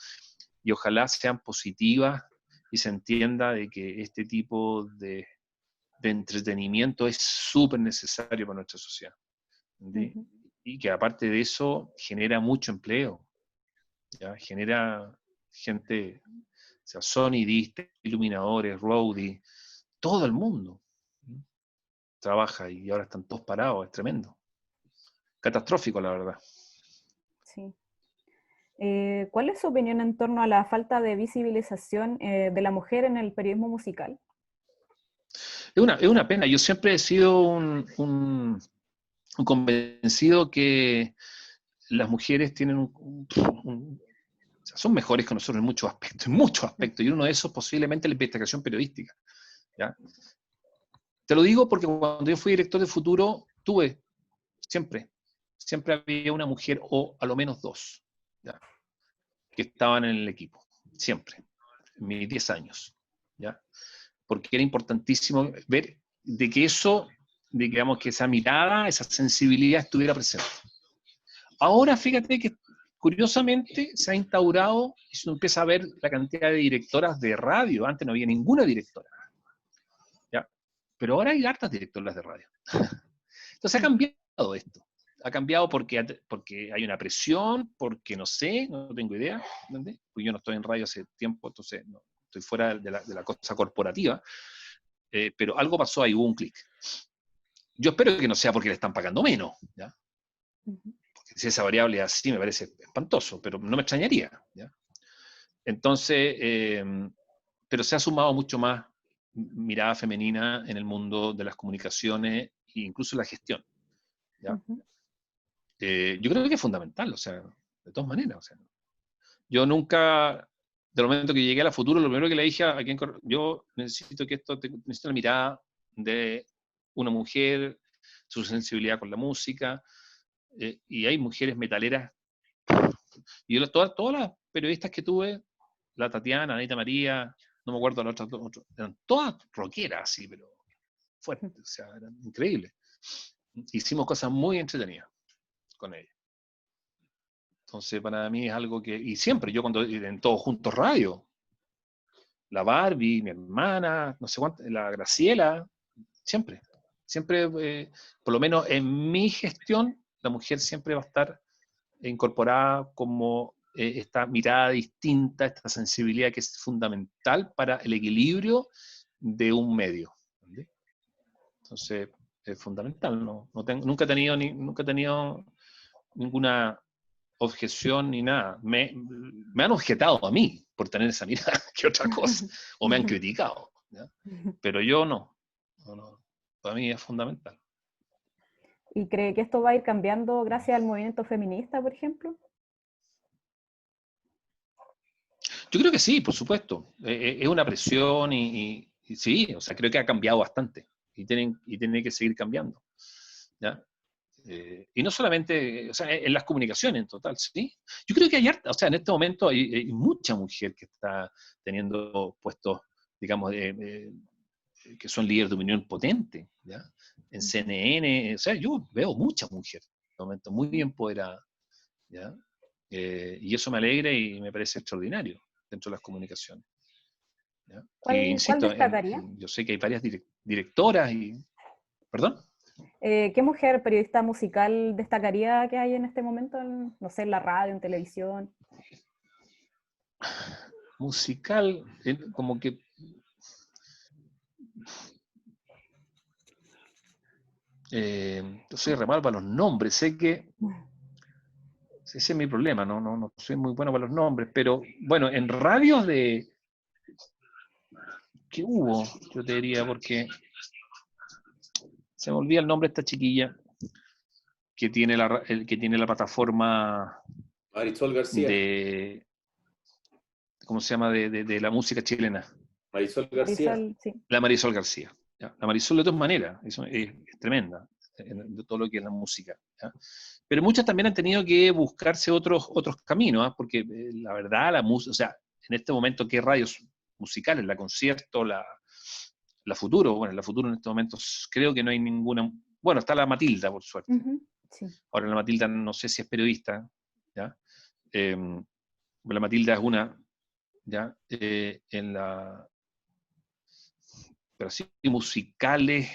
y ojalá sean positivas y se entienda de que este tipo de entretenimiento es súper necesario para nuestra sociedad. Y que aparte de eso genera mucho empleo, ¿ya? Genera gente, o sea, sonidistas, iluminadores, roadies, todo el mundo trabaja y ahora están todos parados, es tremendo. Catastrófico, la verdad. Sí. ¿Cuál es su opinión en torno a la falta de visibilización de la mujer en el periodismo musical? Es una pena. Yo siempre he sido un convencido que las mujeres tienen o sea, son mejores que nosotros en muchos aspectos, y uno de esos posiblemente la investigación periodística, ¿ya? Te lo digo porque cuando yo fui director de Futuro, tuve siempre había una mujer o a lo menos dos, ¿ya? Que estaban en el equipo, siempre, en mis 10 años, ¿ya? Porque era importantísimo ver de que eso, digamos, que esa mirada, esa sensibilidad estuviera presente. Ahora, fíjate que curiosamente se ha instaurado, y se empieza a ver la cantidad de directoras de radio, antes no había ninguna directora, ¿ya? Pero ahora hay hartas directoras de radio. Entonces ha cambiado esto. Ha cambiado porque hay una presión, porque no sé, no tengo idea, ¿entendés? Porque yo no estoy en radio hace tiempo, entonces no, estoy fuera de la cosa corporativa, pero algo pasó ahí, hubo un clic. Yo espero que no sea porque le están pagando menos, ¿ya? Porque si esa variable es así me parece espantoso, pero no me extrañaría, ¿ya? Entonces, pero se ha sumado mucho más mirada femenina en el mundo de las comunicaciones e incluso la gestión, ¿ya? Yo creo que es fundamental, o sea, de todas maneras, o sea, yo nunca, del momento que llegué a la Futuro, lo primero que le dije a quien, yo necesito que necesito la mirada de una mujer, su sensibilidad con la música, y hay mujeres metaleras, y yo todas las periodistas que tuve, la Tatiana, Anita María, no me acuerdo las otras dos, eran todas rockeras, sí, pero fuertes, o sea, eran increíbles. Hicimos cosas muy entretenidas con ella. Entonces, para mí es algo que, y siempre, yo cuando en Todos Juntos Radio, la Barbie, mi hermana, no sé cuánto, la Graciela, siempre, por lo menos en mi gestión, la mujer siempre va a estar incorporada como esta mirada distinta, esta sensibilidad que es fundamental para el equilibrio de un medio. ¿Entendés? Entonces, es fundamental, nunca he tenido ninguna objeción ni nada. Me han objetado a mí por tener esa mirada que otra cosa, o me han criticado, ¿ya? Pero yo no, Para mí es fundamental. ¿Y cree que esto va a ir cambiando gracias al movimiento feminista, por ejemplo? Yo creo que sí, por supuesto. Es una presión y sí, o sea, creo que ha cambiado bastante y tiene que seguir cambiando. ¿Ya? Y no solamente, o sea, en las comunicaciones en total, ¿sí? Yo creo que hay harta, o sea, en este momento hay mucha mujer que está teniendo puestos, digamos, que son líderes de opinión potentes, ¿ya? En CNN, o sea, yo veo mucha mujer en este momento muy empoderada, ¿ya? Y eso me alegra y me parece extraordinario dentro de las comunicaciones. ¿Ya? Y ¿Cuál insisto, destacaría? yo sé que hay varias directoras y... ¿Perdón? ¿Qué mujer periodista musical destacaría que hay en este momento, no sé, en la radio, en televisión? Musical, como que... yo soy re malo para los nombres, sé que... Ese es mi problema, no soy muy bueno para los nombres, pero bueno, en radios de... ¿Qué hubo? Yo te diría, porque se me olvida el nombre de esta chiquilla que tiene que tiene la plataforma Marisol García. de... ¿Cómo se llama? De la música chilena. Marisol García. Marisol, sí. La Marisol García. ¿Ya? La Marisol de todas maneras, es tremenda de todo lo que es la música. ¿Ya? Pero muchas también han tenido que buscarse otros caminos, ¿eh? Porque la verdad, la música, o sea, en este momento, ¿qué radios musicales? La Concierto, la Futuro, bueno, la Futuro en estos momentos creo que no hay ninguna, bueno, está la Matilda, por suerte. Sí. Ahora la Matilda no sé si es periodista, ¿ya? La Matilda es una, ¿ya? En la... Pero así musicales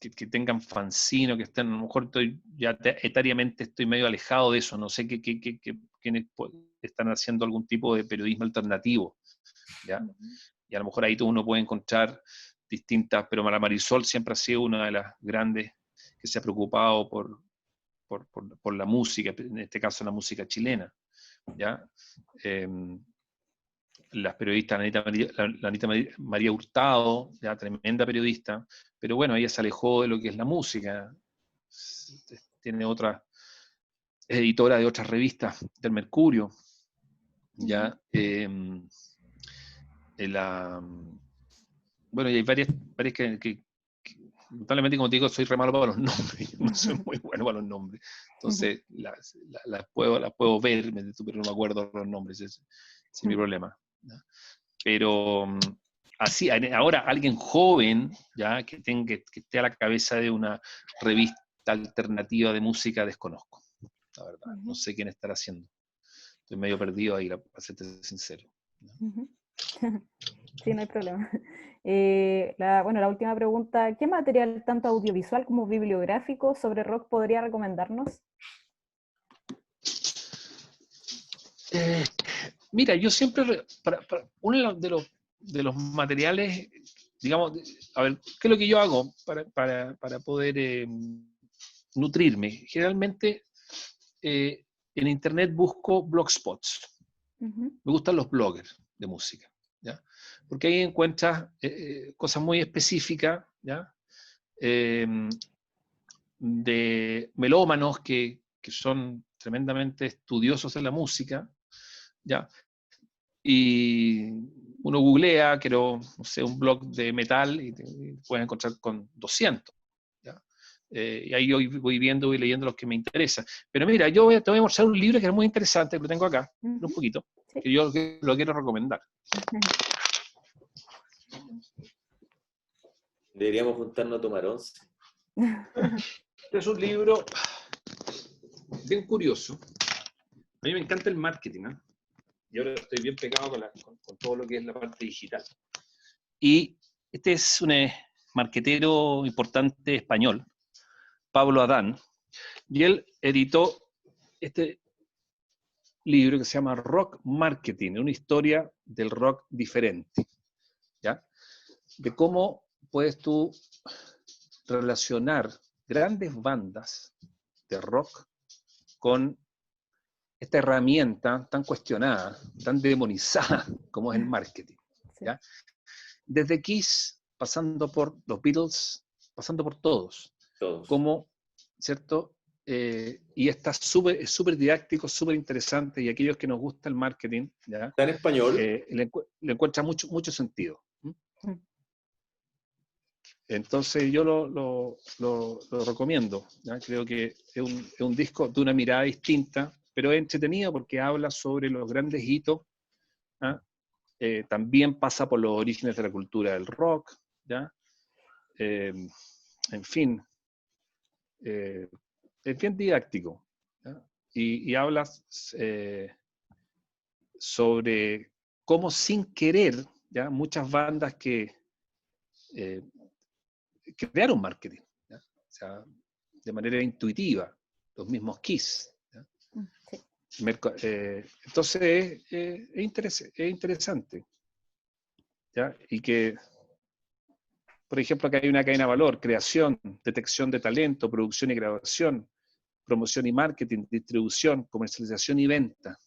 que tengan fanzino, que estén, a lo mejor etariamente estoy medio alejado de eso, no sé quiénes están haciendo algún tipo de periodismo alternativo, ¿ya? Y a lo mejor ahí uno puede encontrar distintas, pero la Marisol siempre ha sido una de las grandes que se ha preocupado por la música, en este caso la música chilena, ¿ya? Las periodistas, la Anita María Hurtado, ya tremenda periodista, pero bueno, ella se alejó de lo que es la música, tiene otra editora de otras revistas del Mercurio, ya, bueno, y hay varias que lamentablemente, como te digo, soy re malo para los nombres, yo no soy muy bueno para los nombres, entonces las puedo ver, pero no me acuerdo los nombres, ese es mi problema. ¿Ya? Pero así, ahora alguien joven, ya que esté a la cabeza de una revista alternativa de música, desconozco, la verdad. No sé quién estará haciendo. Estoy medio perdido ahí, para serte sincero. Sí, no hay problema. La última pregunta, ¿qué material tanto audiovisual como bibliográfico sobre rock podría recomendarnos? Mira, yo siempre, uno de los materiales, digamos, a ver, ¿qué es lo que yo hago para poder nutrirme? Generalmente en internet busco blogspots. Me gustan los bloggers de música, ¿ya? Porque ahí encuentras cosas muy específicas, ¿ya? De melómanos que son tremendamente estudiosos en la música, ¿ya? Y uno googlea, quiero, no sé, un blog de metal y puedes encontrar con 200. ¿Ya? Y ahí yo voy viendo, voy leyendo los que me interesan. Pero mira, te voy a mostrar un libro que es muy interesante, que lo tengo acá, un poquito, sí, que yo lo quiero recomendar. Deberíamos juntarnos a tomar 11. Este es un libro bien curioso. A mí me encanta el marketing, ¿eh? Y ahora estoy bien pegado con todo lo que es la parte digital. Y este es un marquetero importante español, Pablo Adán, y él editó este libro que se llama Rock Marketing, una historia del rock diferente, ¿ya? De cómo puedes tú relacionar grandes bandas de rock con esta herramienta tan cuestionada, tan demonizada como es el marketing, ¿ya? Desde Kiss pasando por los Beatles, pasando por todos, Todos. como, ¿cierto? Y está es súper didáctico, súper interesante, y aquellos que nos gusta el marketing, ¿ya? ¿Está en español? Le encuentra mucho sentido. Mm. Entonces yo lo recomiendo, ¿ya? Creo que es un disco de una mirada distinta, pero es entretenido porque habla sobre los grandes hitos, ¿ya? También pasa por los orígenes de la cultura del rock, ¿ya? En fin, es bien didáctico, ¿ya? Y habla sobre cómo sin querer, ¿ya? Muchas bandas que crearon marketing, ¿ya? O sea, de manera intuitiva, los mismos Kiss, ¿ya? Sí. Entonces es interesante, ¿ya? Y que, por ejemplo, acá hay una cadena de valor: creación, detección de talento, producción y grabación, promoción y marketing, distribución, comercialización y venta.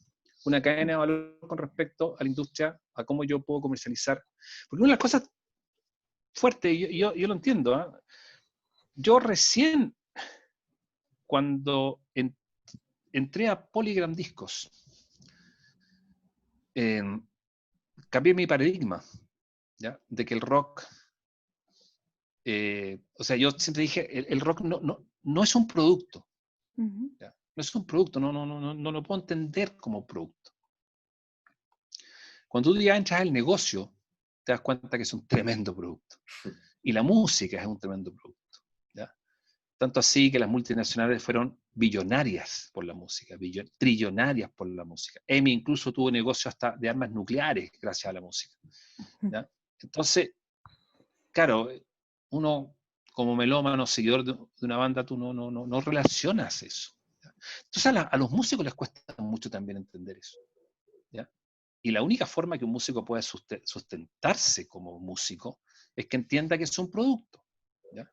Una cadena de valor con respecto a la industria, a cómo yo puedo comercializar. Porque una de las cosas fuertes, yo lo entiendo, ¿eh? Yo recién, cuando entré a Polygram Discos, cambié mi paradigma, ¿ya? De que el rock, o sea, yo siempre dije, el rock no es un producto, ¿ya? No es un producto, no lo puedo entender como producto. Cuando tú ya entras al negocio, te das cuenta que es un tremendo producto. Y la música es un tremendo producto, ¿ya? Tanto así que las multinacionales fueron billonarias por la música, trillonarias por la música. EMI incluso tuvo negocio hasta de armas nucleares gracias a la música, ¿ya? Entonces, claro, uno como melómano, seguidor de una banda, tú no relacionas eso, ¿ya? Entonces a los músicos les cuesta mucho también entender eso, ¿ya? Y la única forma que un músico puede sustentarse como músico es que entienda que es un producto, ¿ya?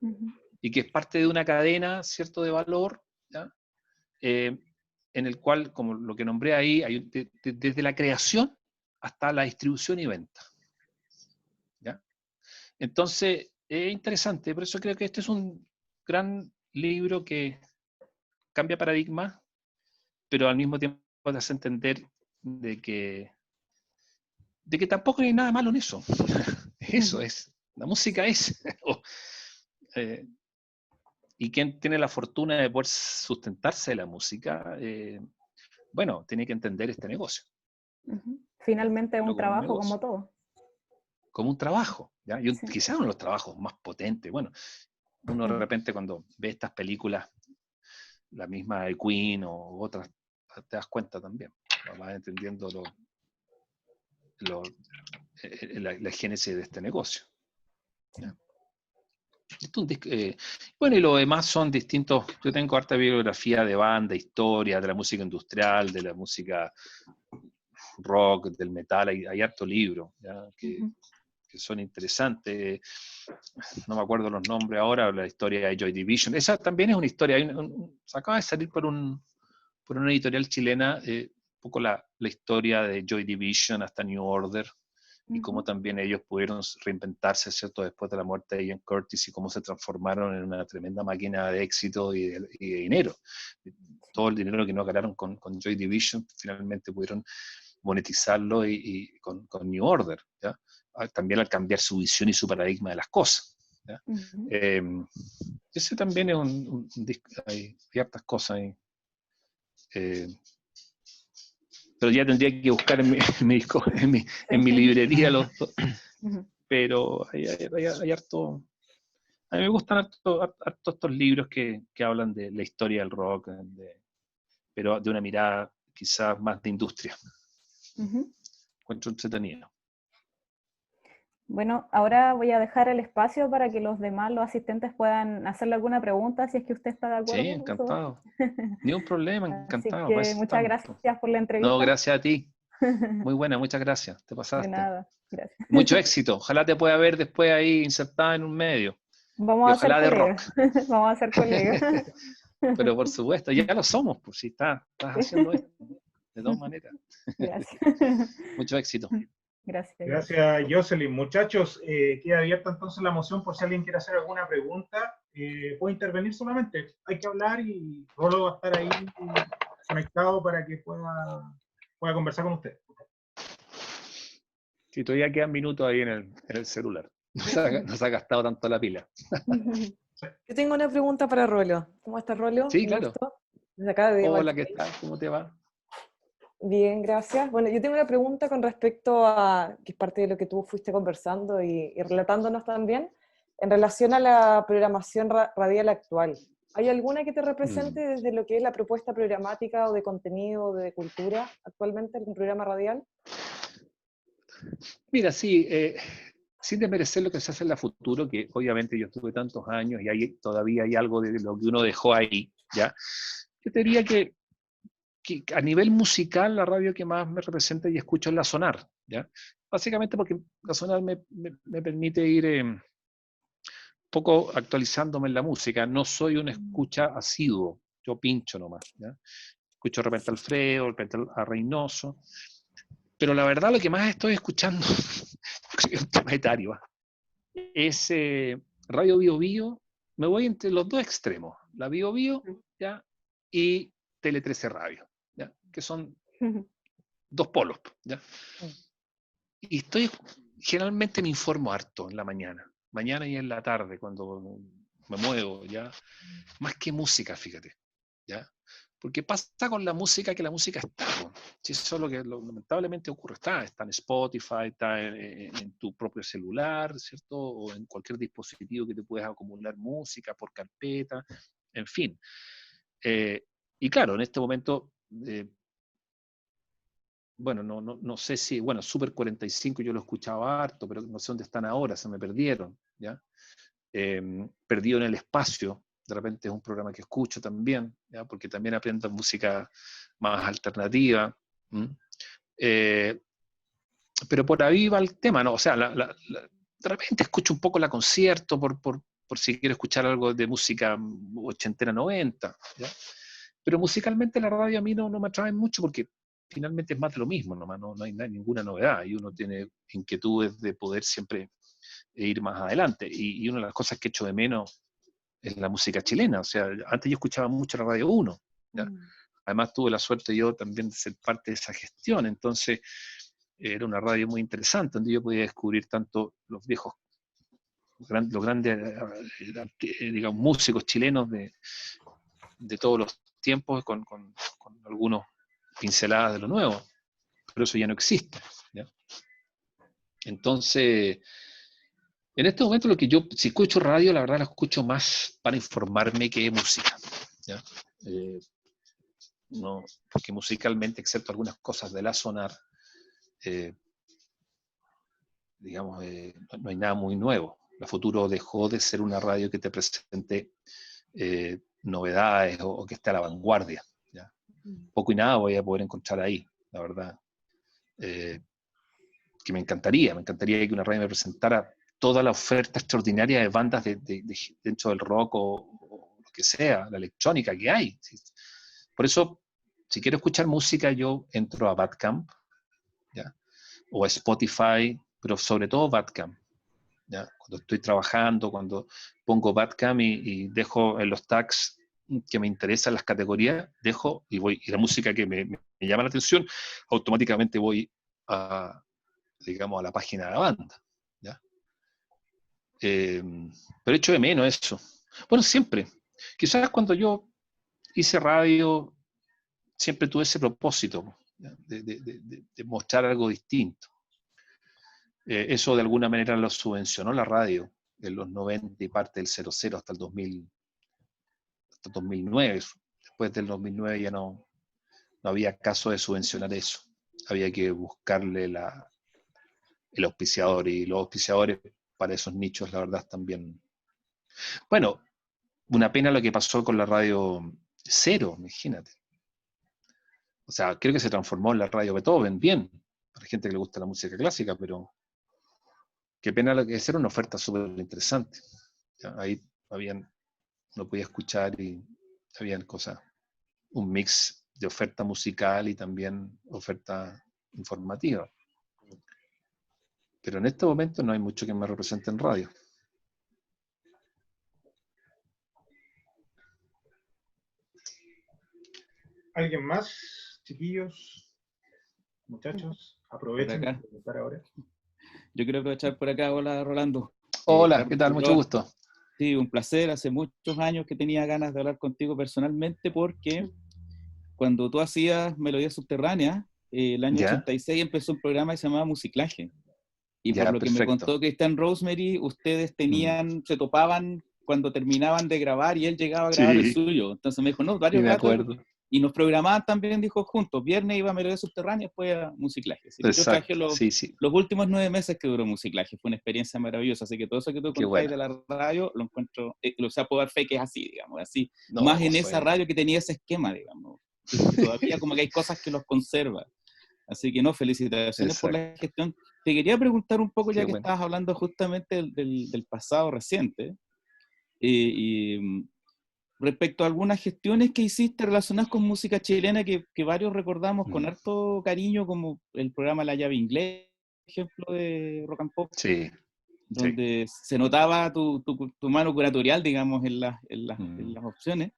Y que es parte de una cadena, ¿cierto?, de valor, ¿ya? En el cual, como lo que nombré ahí, hay desde la creación hasta la distribución y venta, ¿ya? Entonces, es interesante, por eso creo que este es un gran libro que cambia paradigmas, pero al mismo tiempo te hace entender de que tampoco hay nada malo en eso. Eso es, la música es. Y quien tiene la fortuna de poder sustentarse de la música, bueno, tiene que entender este negocio. Finalmente es un Como un trabajo negocio, como todo. como un trabajo, ¿ya? Y Sí. quizás uno de los trabajos más potentes. Bueno, uno de repente cuando ve estas películas, la misma de Queen o otras, te das cuenta también. Vas entendiendo la génesis de este negocio, ¿ya? Bueno, y lo demás son distintos. Yo tengo harta bibliografía de banda, historia, de la música industrial, de la música rock, del metal, hay harto libro, ¿ya? Que son interesantes. No me acuerdo los nombres ahora, la historia de Joy Division. Esa también es una historia. Se acaba de salir por una editorial chilena, un poco la historia de Joy Division hasta New Order, y cómo también ellos pudieron reinventarse, ¿cierto?, después de la muerte de Ian Curtis, y cómo se transformaron en una tremenda máquina de éxito y de dinero. Todo el dinero que no ganaron con Joy Division, finalmente pudieron monetizarlo y con New Order, ¿ya? También al cambiar su visión y su paradigma de las cosas, ¿ya? Ese también es un disco, hay ciertas cosas ahí. Pero ya tendría que buscar en mi librería pero hay harto. A mí me gustan harto estos libros que hablan de la historia del rock, pero de una mirada quizás más de industria. Encuentro entretenido. Bueno, ahora voy a dejar el espacio para que los asistentes puedan hacerle alguna pregunta, si es que usted está de acuerdo. Sí, encantado. Ni un problema, encantado. Así que muchas gracias por la entrevista. No, gracias a ti. Muy buena, muchas gracias. Te pasaste. De nada, gracias. Mucho éxito. Ojalá te pueda ver después ahí insertada en un medio. Vamos y a ojalá ser de colegas. rock. Vamos a ser colegas. Pero por supuesto, ya lo somos, pues si estás haciendo esto, de todas maneras. Gracias. Mucho éxito. Gracias. Gracias, Jocelyn. Muchachos, queda abierta entonces la moción por si alguien quiere hacer alguna pregunta. Puede intervenir solamente. Hay que hablar y Rolo va a estar ahí conectado para que pueda conversar con usted. Sí, todavía quedan minutos ahí en el celular. No se ha gastado tanto la pila. Yo tengo una pregunta para Rolo. ¿Cómo estás, Rolo? Sí, Un claro. gusto. Desde acá de Hola, ¿qué tal? ¿Cómo te va? Bien, gracias. Bueno, yo tengo una pregunta con respecto a, que es parte de lo que tú fuiste conversando y relatándonos también, en relación a la programación radial actual. ¿Hay alguna que te represente desde lo que es la propuesta programática o de contenido o de cultura actualmente, algún programa radial? Mira, sí, sin desmerecer lo que se hace en la Futuro, que obviamente yo estuve tantos años y todavía hay algo de lo que uno dejó ahí, ¿ya? Yo te diría que a nivel musical la radio que más me representa y escucho es la Sonar, ¿ya? Básicamente porque la Sonar me permite ir un poco actualizándome en la música. No soy un escucha asiduo, yo pincho nomás, ¿ya? Escucho de repente a Alfredo, de repente a Reynoso, pero la verdad lo que más estoy escuchando es un tema etario, es Radio Bio Bio. Me voy entre los dos extremos, la Bio Bio, ¿ya? Y Tele 13 Radio, ¿ya? Que son dos polos, ¿ya? Y generalmente me informo harto en la mañana y en la tarde, cuando me muevo, ¿ya? Más que música, fíjate, ¿ya? Porque pasa con la música que la música está, ¿no? Si eso es lo que lamentablemente ocurre, está en Spotify, está en tu propio celular, ¿cierto? O en cualquier dispositivo que te puedas acumular música por carpeta, en fin. Y claro, en este momento, bueno, no sé si, bueno, Super 45 yo lo escuchaba harto, pero no sé dónde están ahora, se me perdieron, ¿ya? Perdido en el espacio, de repente es un programa que escucho también, ¿ya? Porque también aprendo música más alternativa. Pero por ahí va el tema, ¿no? O sea, de repente escucho un poco la concierto por si quiero escuchar algo de música ochentera, 90, ¿ya? Pero musicalmente la radio a mí no me atrae mucho porque finalmente es más de lo mismo, nomás, no hay ninguna novedad y uno tiene inquietudes de poder siempre ir más adelante. Y una de las cosas que echo de menos es la música chilena. O sea, antes yo escuchaba mucho la Radio 1, ¿ya? Además tuve la suerte yo también de ser parte de esa gestión, entonces era una radio muy interesante donde yo podía descubrir tanto los viejos, los grandes, digamos, músicos chilenos de todos los tiempos con algunos pinceladas de lo nuevo, pero eso ya no existe, ¿ya? Entonces, en este momento si escucho radio, la verdad la escucho más para informarme que música, ¿ya? No, porque musicalmente, excepto algunas cosas de la Sonar, digamos, no hay nada muy nuevo. La Futuro dejó de ser una radio que te presente novedades o que esté a la vanguardia, ¿ya? Poco y nada voy a poder encontrar ahí, la verdad. Que me encantaría que una radio me presentara toda la oferta extraordinaria de bandas dentro del rock o lo que sea, la electrónica que hay. Por eso, si quiero escuchar música, yo entro a Bandcamp, ¿ya? O a Spotify, pero sobre todo Bandcamp, ¿ya? Cuando estoy trabajando, cuando pongo Bandcamp y dejo en los tags que me interesan las categorías, dejo y la música que me llama la atención, automáticamente voy digamos, a la página de la banda, ¿ya? Pero echo de menos eso. Bueno, siempre. Quizás cuando yo hice radio, siempre tuve ese propósito, ¿ya? De mostrar algo distinto. Eso de alguna manera lo subvencionó la radio en los 90 y parte del 00 hasta el 2000, hasta 2009. Después del 2009 ya no había caso de subvencionar eso. Había que buscarle el auspiciador, y los auspiciadores para esos nichos, la verdad, también. Bueno, una pena lo que pasó con la radio Cero, imagínate. O sea, creo que se transformó en la radio Beethoven, bien, para gente que le gusta la música clásica, pero qué pena lo que es, era una oferta súper interesante. ¿Ya? Ahí uno podía escuchar y habían cosas, un mix de oferta musical y también oferta informativa. pero en este momento no hay mucho que me represente en radio. ¿Alguien más, chiquillos, muchachos? Aprovechen para preguntar ahora. Yo quiero aprovechar por acá. Hola, Rolando. Hola, ¿qué tal? Mucho gusto. Sí, un placer. Hace muchos años que tenía ganas de hablar contigo personalmente porque cuando tú hacías Melodía Subterránea, el año 86 empezó un programa que se llamaba Musiclaje. Y por lo que me contó Cristian Rosemary, ustedes se topaban cuando terminaban de grabar y él llegaba a grabar el suyo. Entonces me dijo, no, varios ratos. Y nos programaban también, dijo, juntos. Viernes iba a Melodía Subterránea, después a Musiclaje. Así que yo traje los últimos 9 meses que duró Musiclaje. Fue una experiencia maravillosa. Así que todo eso que tú contáis de la radio, lo encuentro, o sea, puedo dar fe que es así, digamos, así. No, más en esa radio que tenía ese esquema, digamos. Todavía como que hay cosas que los conservan. Así que no, felicitaciones por la gestión. Te quería preguntar un poco, ya que estabas hablando justamente del pasado reciente, respecto a algunas gestiones que hiciste relacionadas con música chilena que varios recordamos con harto cariño, como el programa La Llave Inglés, ejemplo de Rock and Pop, donde se notaba tu mano curatorial, digamos, en las opciones,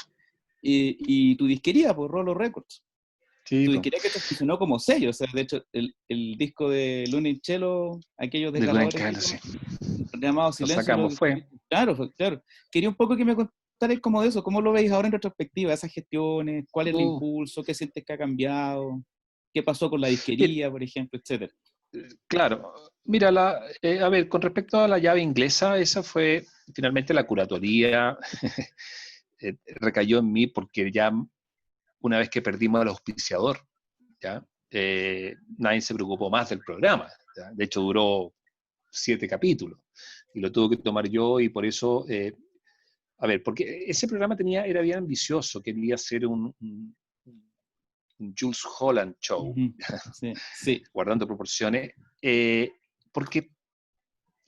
y tu disquería, por Rolo Records. Sí, tu disquería que te funcionó como sello, o sea, de hecho, el disco de Lunichello, aquellos desgarradores llamado Silencio. Sacamos, fue. Claro. Quería un poco que me contaras como de eso, cómo lo veis ahora en retrospectiva, esas gestiones, cuál es el impulso, qué sientes que ha cambiado, qué pasó con la disquería, por ejemplo, etcétera. Claro, mira, a ver, con respecto a La Llave Inglesa, esa fue finalmente la curatoría, recayó en mí porque ya una vez que perdimos al auspiciador, ¿ya? Nadie se preocupó más del programa, ¿ya? De hecho duró 7 capítulos y lo tuve que tomar yo, y por eso, a ver, porque ese programa era bien ambicioso, quería ser un Jules Holland show, sí. Guardando proporciones, porque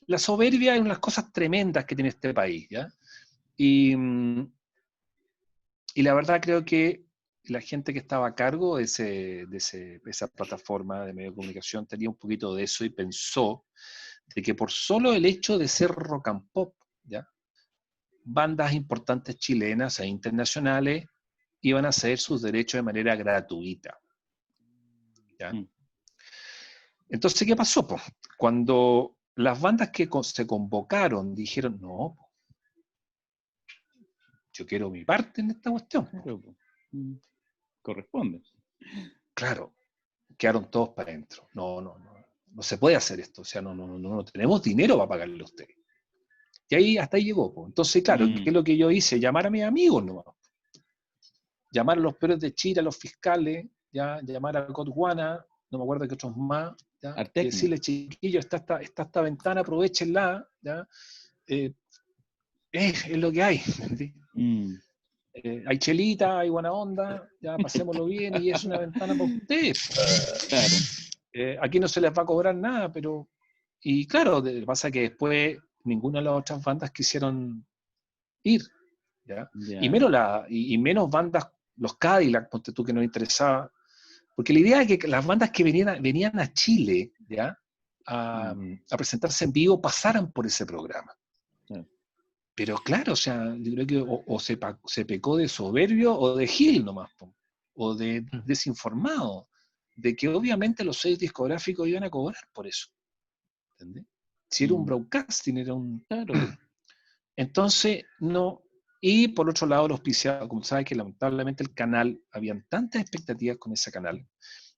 la soberbia es una de las cosas tremendas que tiene este país, ¿ya? Y la verdad creo que la gente que estaba a cargo de esa plataforma de medio de comunicación tenía un poquito de eso y pensó de que por solo el hecho de ser rock and pop, ¿ya? Bandas importantes chilenas e internacionales iban a ceder sus derechos de manera gratuita, ¿ya? Entonces, ¿qué pasó? Pues, cuando las bandas que se convocaron dijeron, no, yo quiero mi parte en esta cuestión. Corresponde. Claro, quedaron todos para adentro. No se puede hacer esto. O sea, no tenemos dinero para pagarle a usted. Y ahí, hasta ahí llegó. Pues. Entonces, claro, ¿qué es lo que yo hice? Llamar a mis amigos nomás. Llamar a los peores de Chile, a los fiscales, ¿ya? Llamar a Godwana, no me acuerdo que otros más, ¿ya? Y decirle, chiquillos, está esta ventana, aprovechenla, ¿ya? Es lo que hay. Hay chelita, hay buena onda, ya pasémoslo bien, y es una ventana para ustedes. Claro. Aquí no se les va a cobrar nada, pero... Y claro, pasa que después ninguna de las otras bandas quisieron ir, ¿ya? Y menos bandas, los Cadillac, ponte tú, que nos interesaba, porque la idea es que las bandas que venían a Chile, ¿ya? A presentarse en vivo pasaran por ese programa. Pero claro, o sea, yo creo que o se pecó de soberbio o de gil nomás, o de desinformado, de que obviamente los sellos discográficos iban a cobrar por eso. ¿Entendés? Si era un broadcasting, era un... Claro. Entonces, no... Y por otro lado, los auspiciados, como sabes que lamentablemente el canal, habían tantas expectativas con ese canal,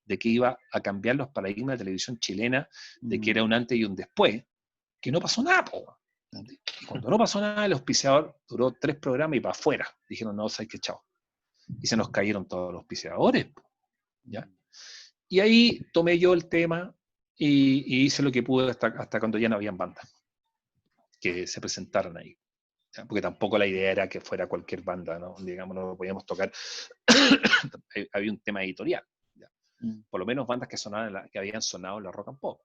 de que iba a cambiar los paradigmas de televisión chilena, de que era un antes y un después, que no pasó nada, po. Y cuando no pasó nada, el auspiciador duró 3 programas y para afuera. Dijeron, no, sabes que chao. Y se nos cayeron todos los auspiciadores, ¿ya? Y ahí tomé yo el tema y hice lo que pude hasta cuando ya no habían bandas que se presentaran ahí. ¿Ya? Porque tampoco la idea era que fuera cualquier banda, ¿no? Digamos, no lo podíamos tocar. Había un tema editorial, ¿ya? Por lo menos bandas que habían sonado en la rock and pop.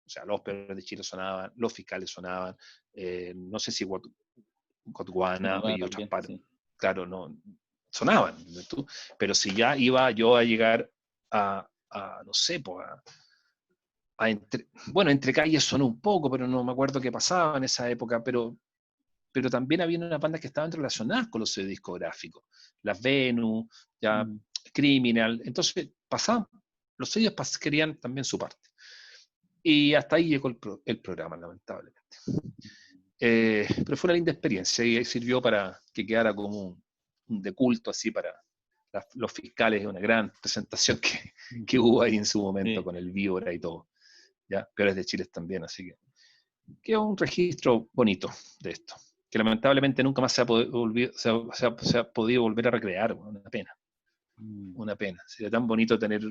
O sea, los peores de Chile sonaban, los fiscales sonaban, no sé si Godwana y otras partes, sí. Claro, no sonaban, pero si ya iba yo a llegar a no sé, bueno, Entre Calles sonó un poco, pero no me acuerdo qué pasaba en esa época, pero también había unas bandas que estaban relacionadas con los sellos discográficos, las Venus, ya Criminal, entonces pasaban, los sellos querían también su parte. Y hasta ahí llegó el programa, lamentablemente. Pero fue una linda experiencia y sirvió para que quedara como un de culto así para los fiscales, una gran presentación que hubo ahí en su momento con el Víbora y todo. ¿Ya? Peores de Chile también, así que quedó un registro bonito de esto, que lamentablemente nunca más se ha podido volver a recrear. Una pena. Una pena. Sería tan bonito tener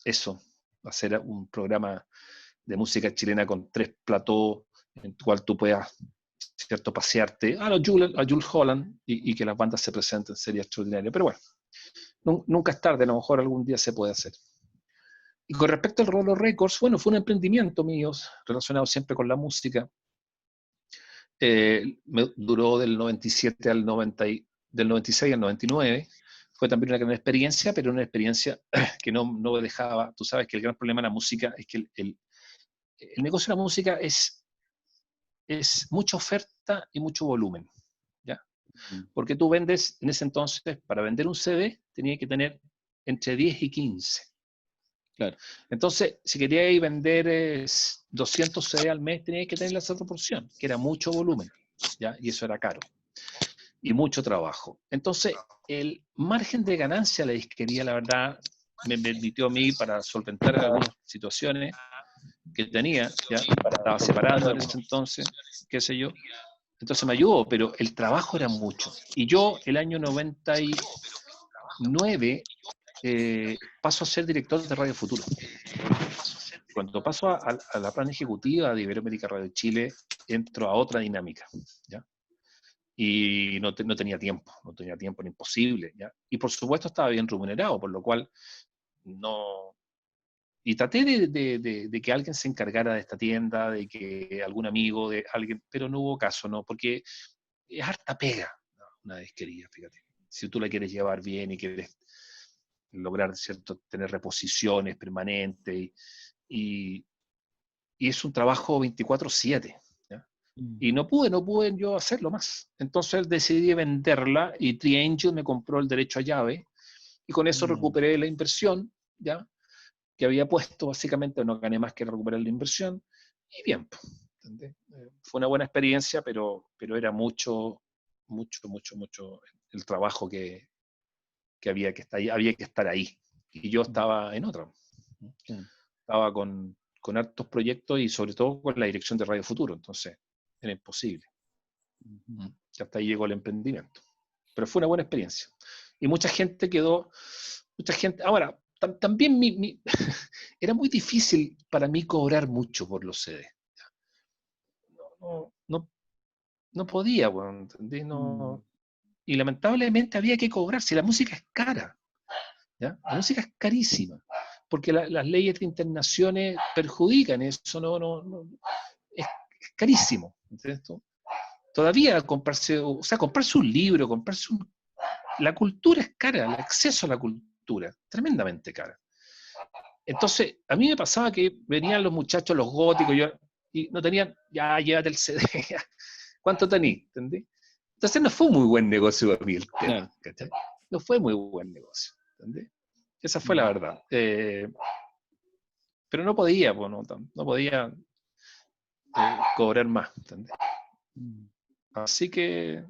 eso, hacer un programa de música chilena con 3 platós, en el cual tú puedas, ¿cierto?, pasearte a Jules Holland y que las bandas se presenten, sería extraordinario. Pero bueno, nunca es tarde, a lo mejor algún día se puede hacer. Y con respecto al Rolo Records, bueno, fue un emprendimiento mío, relacionado siempre con la música. Me duró del 97 al 90, del 96 al 99. Fue también una gran experiencia, pero una experiencia que no dejaba. Tú sabes que el gran problema de la música es que el negocio de la música es mucha oferta y mucho volumen, ¿ya? Porque tú vendes, en ese entonces, para vender un CD, tenías que tener entre 10 y 15. Claro. Entonces, si querías vender 200 CD al mes, tenías que tener la proporción, que era mucho volumen, ¿ya? Y eso era caro. Y mucho trabajo. Entonces, el margen de ganancia de la disquería, la verdad, me permitió a mí para solventar algunas situaciones que tenía, ya estaba separado en ese entonces, qué sé yo. Entonces me ayudó, pero el trabajo era mucho. Y yo, el año 99, paso a ser director de Radio Futuro. Cuando paso a la plana ejecutiva de Iberoamérica Radio Chile, entro a otra dinámica, ¿ya? Y no tenía tiempo, era imposible, ¿ya? Y por supuesto estaba bien remunerado, por lo cual no... Y traté de que alguien se encargara de esta tienda, de que algún amigo, de alguien, pero no hubo caso, ¿no? Porque es harta pega, ¿no? Una disquería, fíjate. Si tú la quieres llevar bien y quieres lograr, ¿cierto?, tener reposiciones permanentes, y es un trabajo 24/7, ¿ya? Y no pude yo hacerlo más. Entonces decidí venderla y Triangel me compró el derecho a llave, y con eso recuperé la inversión, ¿ya?, que había puesto. Básicamente no gané más que recuperar la inversión, y bien, ¿entendés? Fue una buena experiencia, pero era mucho el trabajo que había que estar ahí, y yo estaba en otra. Estaba con hartos proyectos y sobre todo con la dirección de Radio Futuro, entonces era imposible. Hasta ahí llegó el emprendimiento. Pero fue una buena experiencia. Y mucha gente ahora, también era muy difícil para mí cobrar mucho por los CD. No podía, bueno, ¿entendí? Y lamentablemente había que cobrar, si la música es cara, ¿ya? La música es carísima, porque las leyes de internaciones perjudican eso, es carísimo, ¿entiendes? Todavía comprarse un libro, la cultura es cara, el acceso a la cultura, tremendamente cara. Entonces, a mí me pasaba que venían los muchachos, los góticos, y no tenían, ya, llévate el CD, ya. ¿Cuánto tenís? ¿Entendí? Entonces no fue un muy buen negocio para mí el tema, ¿cachai? No fue muy buen negocio, ¿entendí? Esa fue la verdad. Pero no podía, pues, no podía cobrar más, ¿entendí? Así que,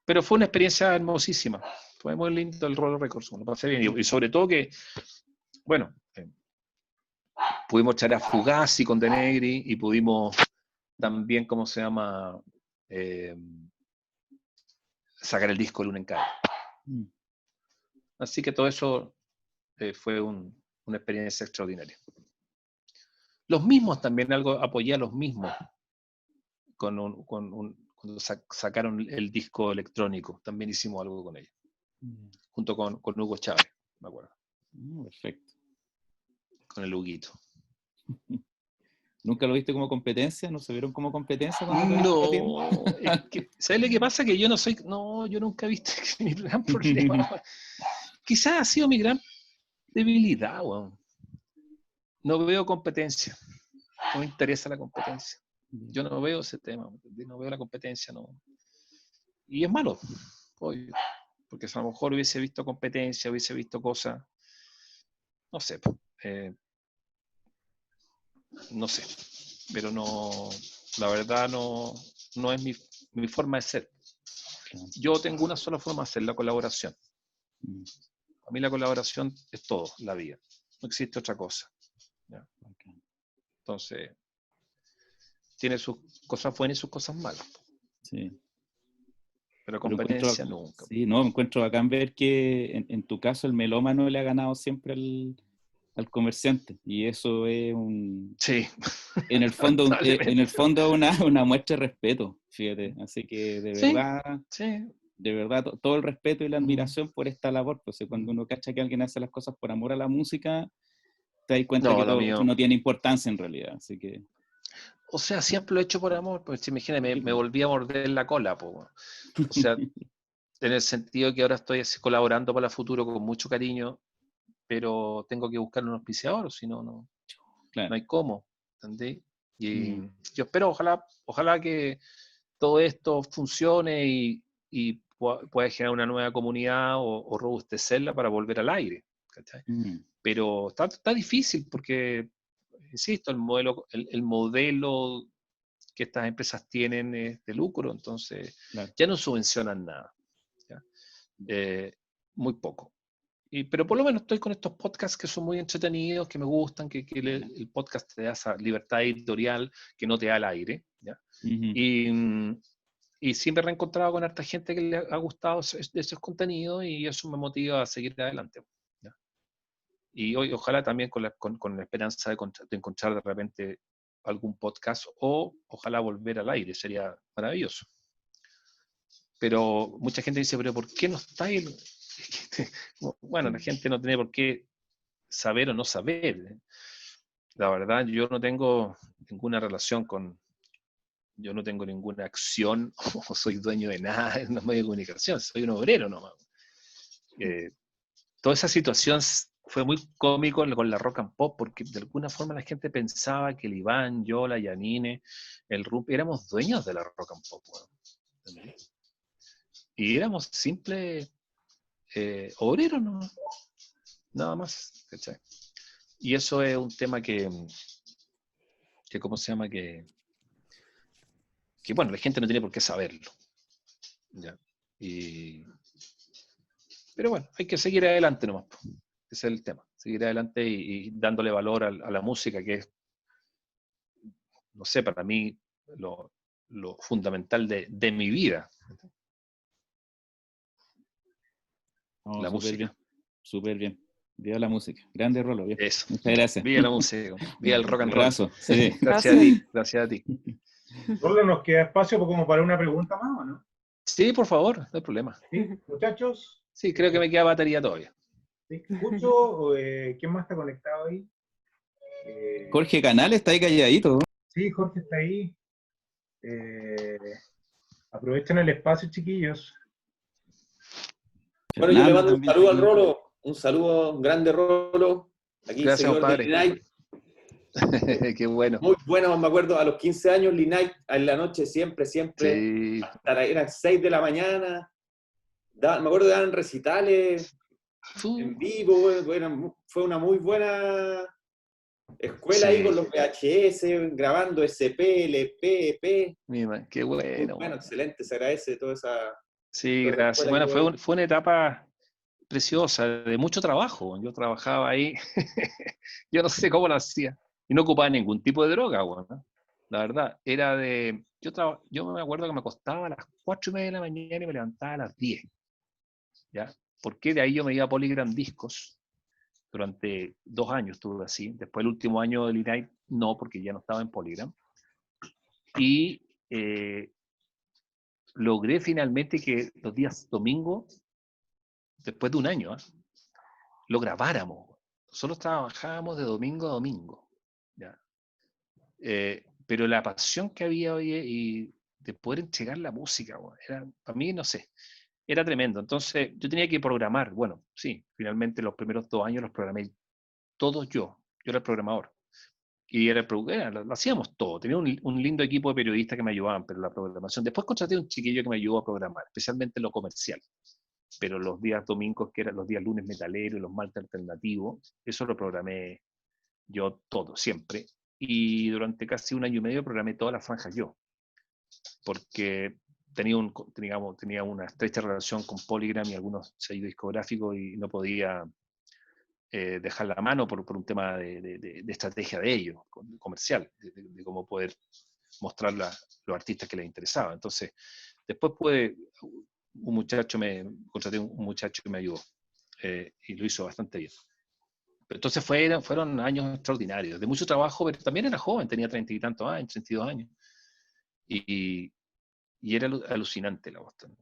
pero fue una experiencia hermosísima. Fue muy lindo el Rolo Records, lo pasé bien. Y sobre todo que, bueno, pudimos echar a Fugazi con De Negri, y pudimos también, ¿cómo se llama?, sacar el disco Luna en Calle. Así que todo eso fue una experiencia extraordinaria. Los mismos también, apoyé a los mismos cuando sacaron el disco electrónico, también hicimos algo con ellos, junto con Hugo Chávez, me acuerdo. Perfecto. Con el Huguito. ¿Nunca lo viste como competencia? ¿No se vieron como competencia? No, ¿sabes lo que pasa? Que yo yo nunca he visto que mi gran problema. Quizás ha sido mi gran debilidad, weón. No veo competencia. no me interesa la competencia. Yo no veo ese tema, no veo la competencia, no. Y es malo, obvio, porque si a lo mejor hubiese visto competencia, hubiese visto cosas, no sé, no sé, pero no, la verdad no es mi forma de ser. Yo tengo una sola forma de hacer, la colaboración. A mí la colaboración es todo, la vida. No existe otra cosa. ¿Ya? Entonces, tiene sus cosas buenas y sus cosas malas. Sí. Pero competencia nunca. Sí, no, me encuentro bacán ver que en tu caso el melómano le ha ganado siempre al comerciante. Y eso es Sí. En el fondo una muestra de respeto, fíjate. Así que de verdad, todo el respeto y la admiración por esta labor. Pues cuando uno cacha que alguien hace las cosas por amor a la música, te das cuenta que todo esto no tiene importancia en realidad. Así que... O sea, siempre lo he hecho por amor, pues imagínate, me volví a morder la cola, po. O sea, en el sentido que ahora estoy así colaborando para el futuro con mucho cariño, pero tengo que buscar un auspiciador, si no, no hay cómo, ¿entendés? Y yo espero, ojalá que todo esto funcione y pueda generar una nueva comunidad o robustecerla para volver al aire, ¿cachai? Pero está difícil porque, insisto, el modelo que estas empresas tienen es de lucro, entonces ya no subvencionan nada. ¿Ya? Muy poco. Pero por lo menos estoy con estos podcasts que son muy entretenidos, que me gustan, que el podcast te da esa libertad editorial que no te da al aire. ¿Ya? Y sí me he reencontrado con harta gente que le ha gustado esos contenidos y eso me motiva a seguir adelante. ¿Ya? Y hoy, ojalá también con la esperanza de encontrar de repente algún podcast o ojalá volver al aire, sería maravilloso. Pero mucha gente dice, pero ¿por qué no está ahí? Bueno, la gente no tiene por qué saber o no saber. La verdad, yo no tengo ninguna relación yo no tengo ninguna acción o soy dueño de nada en los medios de comunicación, soy un obrero nomás. Toda esa situación fue muy cómico con la Rock and Pop, porque de alguna forma la gente pensaba que el Iván, yo, la Yanine, el Rupi, éramos dueños de la Rock and Pop. ¿Entendés? Y éramos simples obreros, ¿no? Nada más, ¿cachai? Y eso es un tema que ¿cómo se llama? Que bueno, la gente no tiene por qué saberlo. ¿Ya? Pero bueno, hay que seguir adelante nomás. Ese es el tema. Seguir adelante y dándole valor a la música, que es, no sé, para mí lo fundamental de mi vida. Oh, la música. Bien, súper bien. Viva la música. Grande Rolo. Bien. Eso. Muchas gracias. Viva la música. Viva el rock and roll. Sí. Gracias a ti. Rolo, ¿nos queda espacio como para una pregunta más o no? Sí, por favor, no hay problema. ¿Sí, muchachos? Sí, creo que me queda batería todavía. ¿Sí? ¿Escucho? ¿Quién más está conectado ahí? Jorge Canal está ahí calladito. Sí, Jorge está ahí. Aprovechen el espacio, chiquillos. Bueno, yo le mando un saludo al Rolo, un saludo grande, Rolo. Aquí, gracias, señor de Linay. Qué bueno. Muy bueno, me acuerdo, a los 15 años, Linay, en la noche siempre, Sí. eran 6 de la mañana. Me acuerdo que daban recitales en vivo, fue una muy buena escuela ahí con los VHS, grabando SP, LP, EP. Mira, qué bueno. Bueno, excelente, se agradece toda esa... Sí, gracias. Bueno, fue una etapa preciosa, de mucho trabajo. Yo trabajaba ahí, yo no sé cómo lo hacía, y no ocupaba ningún tipo de droga, bueno. La verdad, era de... Yo me acuerdo que me acostaba a las 4:30 de la mañana y me levantaba a las 10. ¿Ya? Porque de ahí yo me iba a Polygram Discos. Durante 2 años estuve así. Después el último año del INAI, no, porque ya no estaba en Polygram. Y logré finalmente que los días domingos, después de un año, lo grabáramos. Nosotros trabajábamos de domingo a domingo. ¿Ya? Pero la pasión que había, oye, y de poder entregar la música, era, para mí, no sé, era tremendo. Entonces yo tenía que programar. Bueno, sí, finalmente los primeros 2 años los programé todos yo. Yo era el programador. Y lo hacíamos todo. Tenía un lindo equipo de periodistas que me ayudaban, pero la programación. Después contraté a un chiquillo que me ayudó a programar, especialmente lo comercial. Pero los días domingos, que eran los días lunes metaleros y los martes alternativos, eso lo programé yo todo, siempre. Y durante casi un año y medio programé todas las franjas yo. Porque tenía una estrecha relación con Polygram y algunos sellos discográficos y no podía dejar la mano por un tema de estrategia de ellos, comercial, de cómo poder mostrar los artistas que les interesaba. Entonces, después contraté un muchacho que me ayudó y lo hizo bastante bien. Entonces fueron años extraordinarios, de mucho trabajo, pero también era joven, tenía 30 y tantos años, 32 años. Y era alucinante la Boston.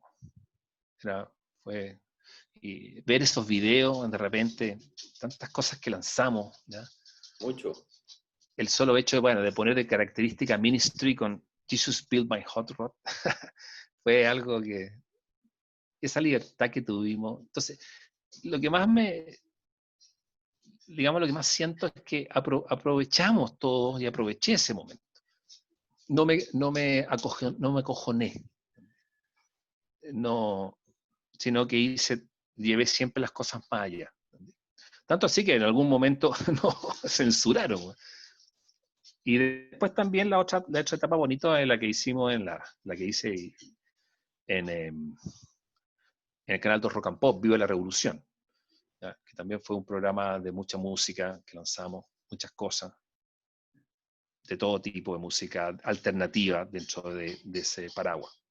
Y ver esos videos, de repente, tantas cosas que lanzamos, ¿ya? Mucho. El solo hecho de poner de característica Ministry con Jesus Built My Hot Rod, fue algo esa libertad que tuvimos. Entonces, lo que más siento es que aprovechamos todos y aproveché ese momento. No me acojoné. No, sino que llevé siempre las cosas más allá. Tanto así que en algún momento nos censuraron. Y después también la otra etapa bonita es la que hicimos la que hice en el canal de Rock and Pop, Viva la Revolución, ¿ya? Que también fue un programa de mucha música que lanzamos, muchas cosas, de todo tipo de música alternativa dentro de ese paraguas,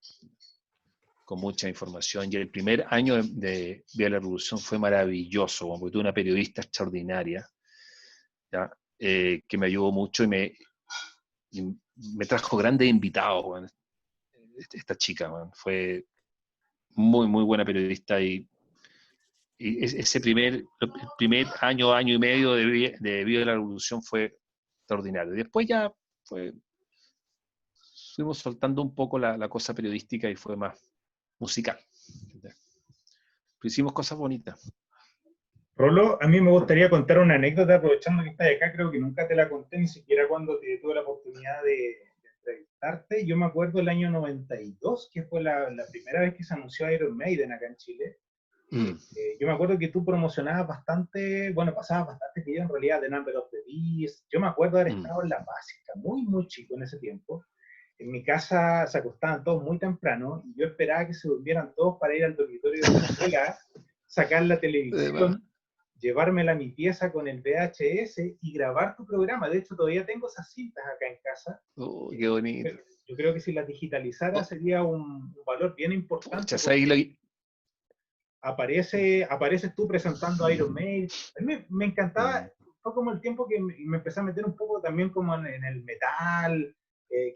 con mucha información. Y el primer año de Viva la Revolución fue maravilloso, porque tuve una periodista extraordinaria, ¿ya? Que me ayudó mucho y me trajo grandes invitados. Bueno, esta chica, bueno, fue muy, muy buena periodista y ese primer año y medio de Viva la Revolución fue extraordinario. Después ya fuimos soltando un poco la cosa periodística y fue más musical. Pero hicimos cosas bonitas. Rolo, a mí me gustaría contar una anécdota, aprovechando que estás acá, creo que nunca te la conté, ni siquiera cuando tuve la oportunidad de entrevistarte. Yo me acuerdo el año 92, que fue la primera vez que se anunció Iron Maiden acá en Chile. Yo me acuerdo que tú promocionabas bastante, pasabas bastante videos en realidad de Number of the Beast. Yo me acuerdo haber estado en la básica, muy, muy chico en ese tiempo. En mi casa se acostaban todos muy temprano y yo esperaba que se durmieran todos para ir al dormitorio de la escuela, sacar la televisión, llevármela a mi pieza con el VHS y grabar tu programa. De hecho, todavía tengo esas cintas acá en casa. Qué bonito. Yo creo que si las digitalizara sería un valor bien importante. Apareces tú presentando a Iron Maiden. A mí me encantaba, fue como el tiempo que me empecé a meter un poco también como en el metal,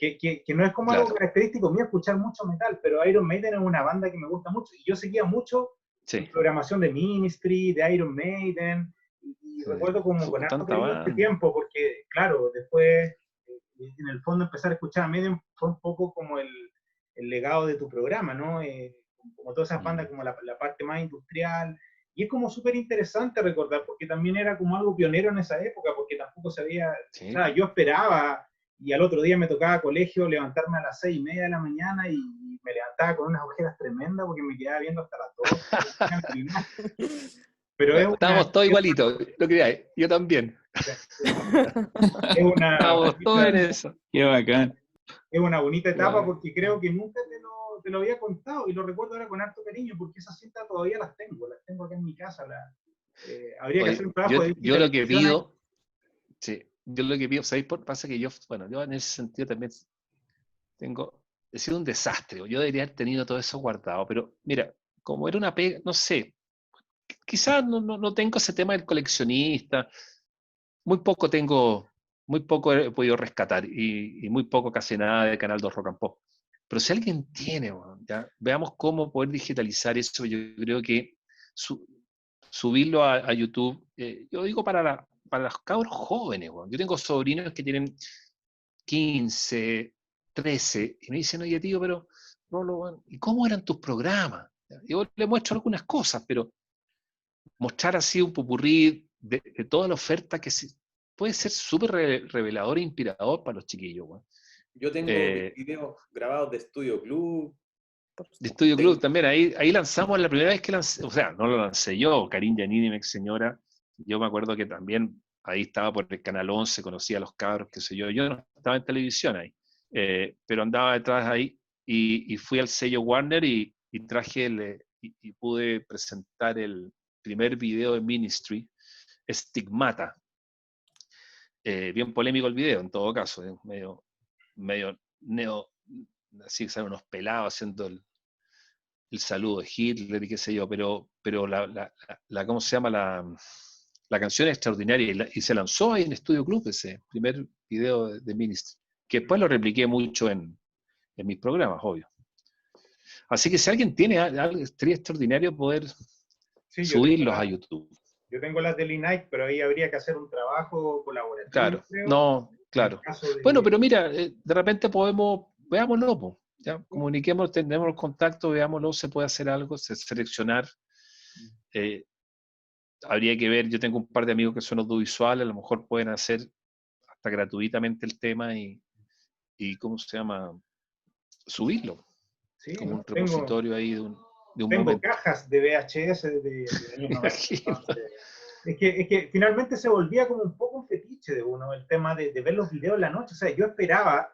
que no es como algo característico mío escuchar mucho metal, pero Iron Maiden es una banda que me gusta mucho y yo seguía mucho la programación de Ministry, de Iron Maiden, y recuerdo como con harto cariño este tiempo, porque claro, después en el fondo empezar a escuchar a Maiden fue un poco como el legado de tu programa, ¿no? Como todas esas bandas, como la parte más industrial, y es como súper interesante recordar, porque también era como algo pionero en esa época, porque tampoco sabía, o sea, yo esperaba, y al otro día me tocaba colegio levantarme a las 6:30 de la mañana, y me levantaba con unas ojeras tremendas, porque me quedaba viendo hasta las 2. Pero estábamos todos igualitos, lo creáis, yo también. Estábamos todos en eso. Qué bacán. Es una bonita etapa porque creo que nunca te lo había contado y lo recuerdo ahora con harto cariño porque esas cintas todavía las tengo acá en mi casa. Habría que hacer un trabajo de yo lo que pido, ¿sabéis por qué pasa? Que yo en ese sentido también he sido un desastre, yo debería haber tenido todo eso guardado, pero mira, como era una pega, no sé, quizás no tengo ese tema del coleccionista, muy poco he podido rescatar y muy poco, casi nada de Canal 2 Rock and Pop. Pero si alguien tiene, ya, veamos cómo poder digitalizar eso. Yo creo que subirlo a YouTube, yo digo para los cabros jóvenes. Yo tengo sobrinos que tienen 15, 13, y me dicen, oye tío, pero ¿y cómo eran tus programas? Yo le muestro algunas cosas, pero mostrar así un popurrí de toda la oferta que puede ser súper revelador e inspirador para los chiquillos. Bueno. Yo tengo videos grabados de Studio Club. De Studio Club también, ahí lanzamos la primera vez que lancé, o sea, no lo lancé yo, Karin Giannini, mi ex señora, yo me acuerdo que también ahí estaba por el Canal 11, conocía a los cabros, qué sé yo no estaba en televisión ahí, pero andaba detrás ahí y fui al sello Warner y traje y pude presentar el primer video de Ministry, Stigmata. Bien polémico el video, en todo caso, medio neo, así, ¿sabes? Unos pelados haciendo el saludo de Hitler y qué sé yo, pero ¿cómo se llama? La canción es extraordinaria y se lanzó ahí en Studio Club, ese primer video de Ministry, que después lo repliqué mucho en mis programas, obvio. Así que si alguien tiene algo, sería extraordinario poder subirlos a YouTube. Yo tengo las de Lee Knight, pero ahí habría que hacer un trabajo colaborativo. Claro, creo, no, claro. Bueno, pero mira, de repente veámoslo, po, ya, comuniquemos, tenemos los contactos, veámoslo, se puede hacer algo, seleccionar. Habría que ver, yo tengo un par de amigos que son audiovisuales, a lo mejor pueden hacer hasta gratuitamente el tema y ¿cómo se llama? Subirlo. Sí, como un repositorio ahí de un tengo momento. Cajas de VHS de años 90. Es que finalmente se volvía como un poco un fetiche de uno, el tema de ver los videos en la noche. O sea, yo esperaba,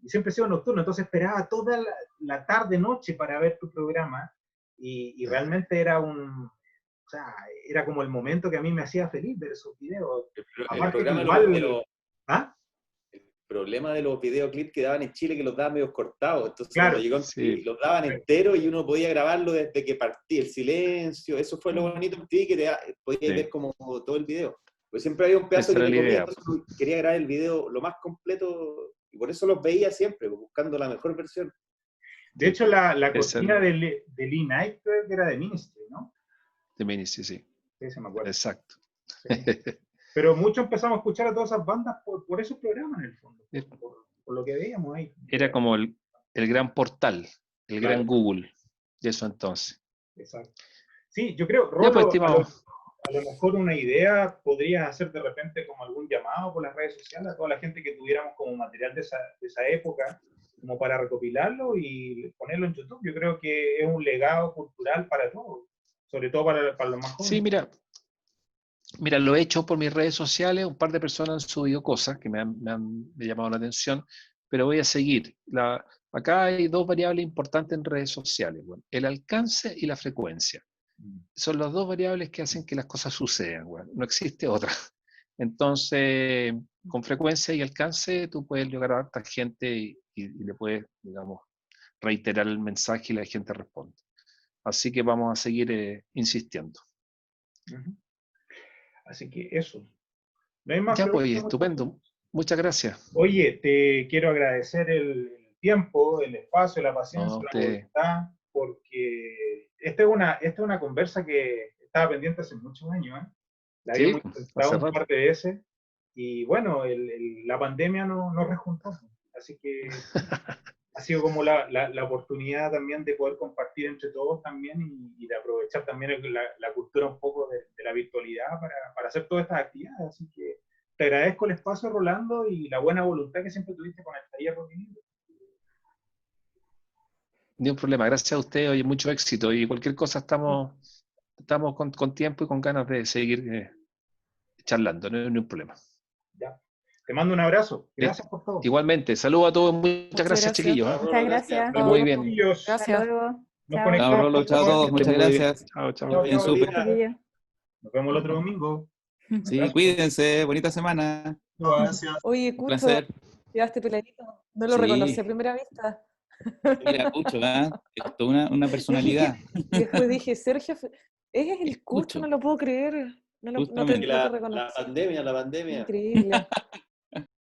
y siempre he sido nocturno, entonces esperaba toda la tarde-noche para ver tu programa, y realmente era o sea, era como el momento que a mí me hacía feliz ver esos videos. El problema de los videoclips que daban en Chile, que los daban medio cortados, entonces claro, cuando llegó los daban enteros y uno podía grabarlo desde que partía el silencio. Eso fue lo bonito en ti, que podías ver como todo el video. Pues siempre había un pedazo que me comía, entonces quería grabar el video lo más completo, y por eso los veía siempre, buscando la mejor versión. De hecho, la cortina de Lee Knight creo que era de Ministry, ¿no? De Ministry, sí. Sí, se me acuerda. Exacto. Sí. Pero muchos empezamos a escuchar a todas esas bandas por esos programas, en el fondo, por lo que veíamos ahí. Era como el gran portal, el gran Google de eso entonces. Exacto. Sí, yo creo, Rolo, pues, a lo mejor una idea podrías hacer de repente como algún llamado por las redes sociales a toda la gente que tuviéramos como material de esa época, como para recopilarlo y ponerlo en YouTube. Yo creo que es un legado cultural para todos, sobre todo para los más jóvenes. Sí, mira, lo he hecho por mis redes sociales, un par de personas han subido cosas que me han llamado la atención, pero voy a seguir. Acá hay dos variables importantes en redes sociales, bueno, el alcance y la frecuencia. Son las dos variables que hacen que las cosas sucedan, bueno, no existe otra. Entonces, con frecuencia y alcance, tú puedes lograr a harta gente y le puedes, digamos, reiterar el mensaje y la gente responde. Así que vamos a seguir insistiendo. Así que eso. ¿No hay más ya, pues, estupendo. Muchas gracias. Oye, te quiero agradecer el tiempo, el espacio, la paciencia, la voluntad, porque esta es una conversa que estaba pendiente hace muchos años, ¿eh? La habíamos intentado un par de veces, y bueno, la pandemia nos rejuntó, así que ha sido como la oportunidad también de poder compartir entre todos también y de aprovechar también la cultura un poco de la virtualidad para hacer todas estas actividades. Así que te agradezco el espacio, Rolando, y la buena voluntad que siempre tuviste con el taller Rock y Libro. Ni un problema, gracias a usted, oye, mucho éxito, y cualquier cosa estamos con tiempo y con ganas de seguir charlando, no hay ningún problema. Ya. Te mando un abrazo. Gracias por todo. Igualmente. Saludos a todos. Muchas gracias, chiquillos. Muchas gracias. Muy bien. Gracias. Nos conectamos. Chao a todos. Muchas gracias. Chao. Bien, súper. Nos vemos el otro domingo. Sí, cuídense. Bonita semana. Gracias. Oye, Cucho, llegaste peladito. No lo reconocí a primera vista. Mira, Cucho, es toda una personalidad. Y después dije, Sergio, es el Cucho, no lo puedo creer. No te reconocí. La pandemia. Increíble.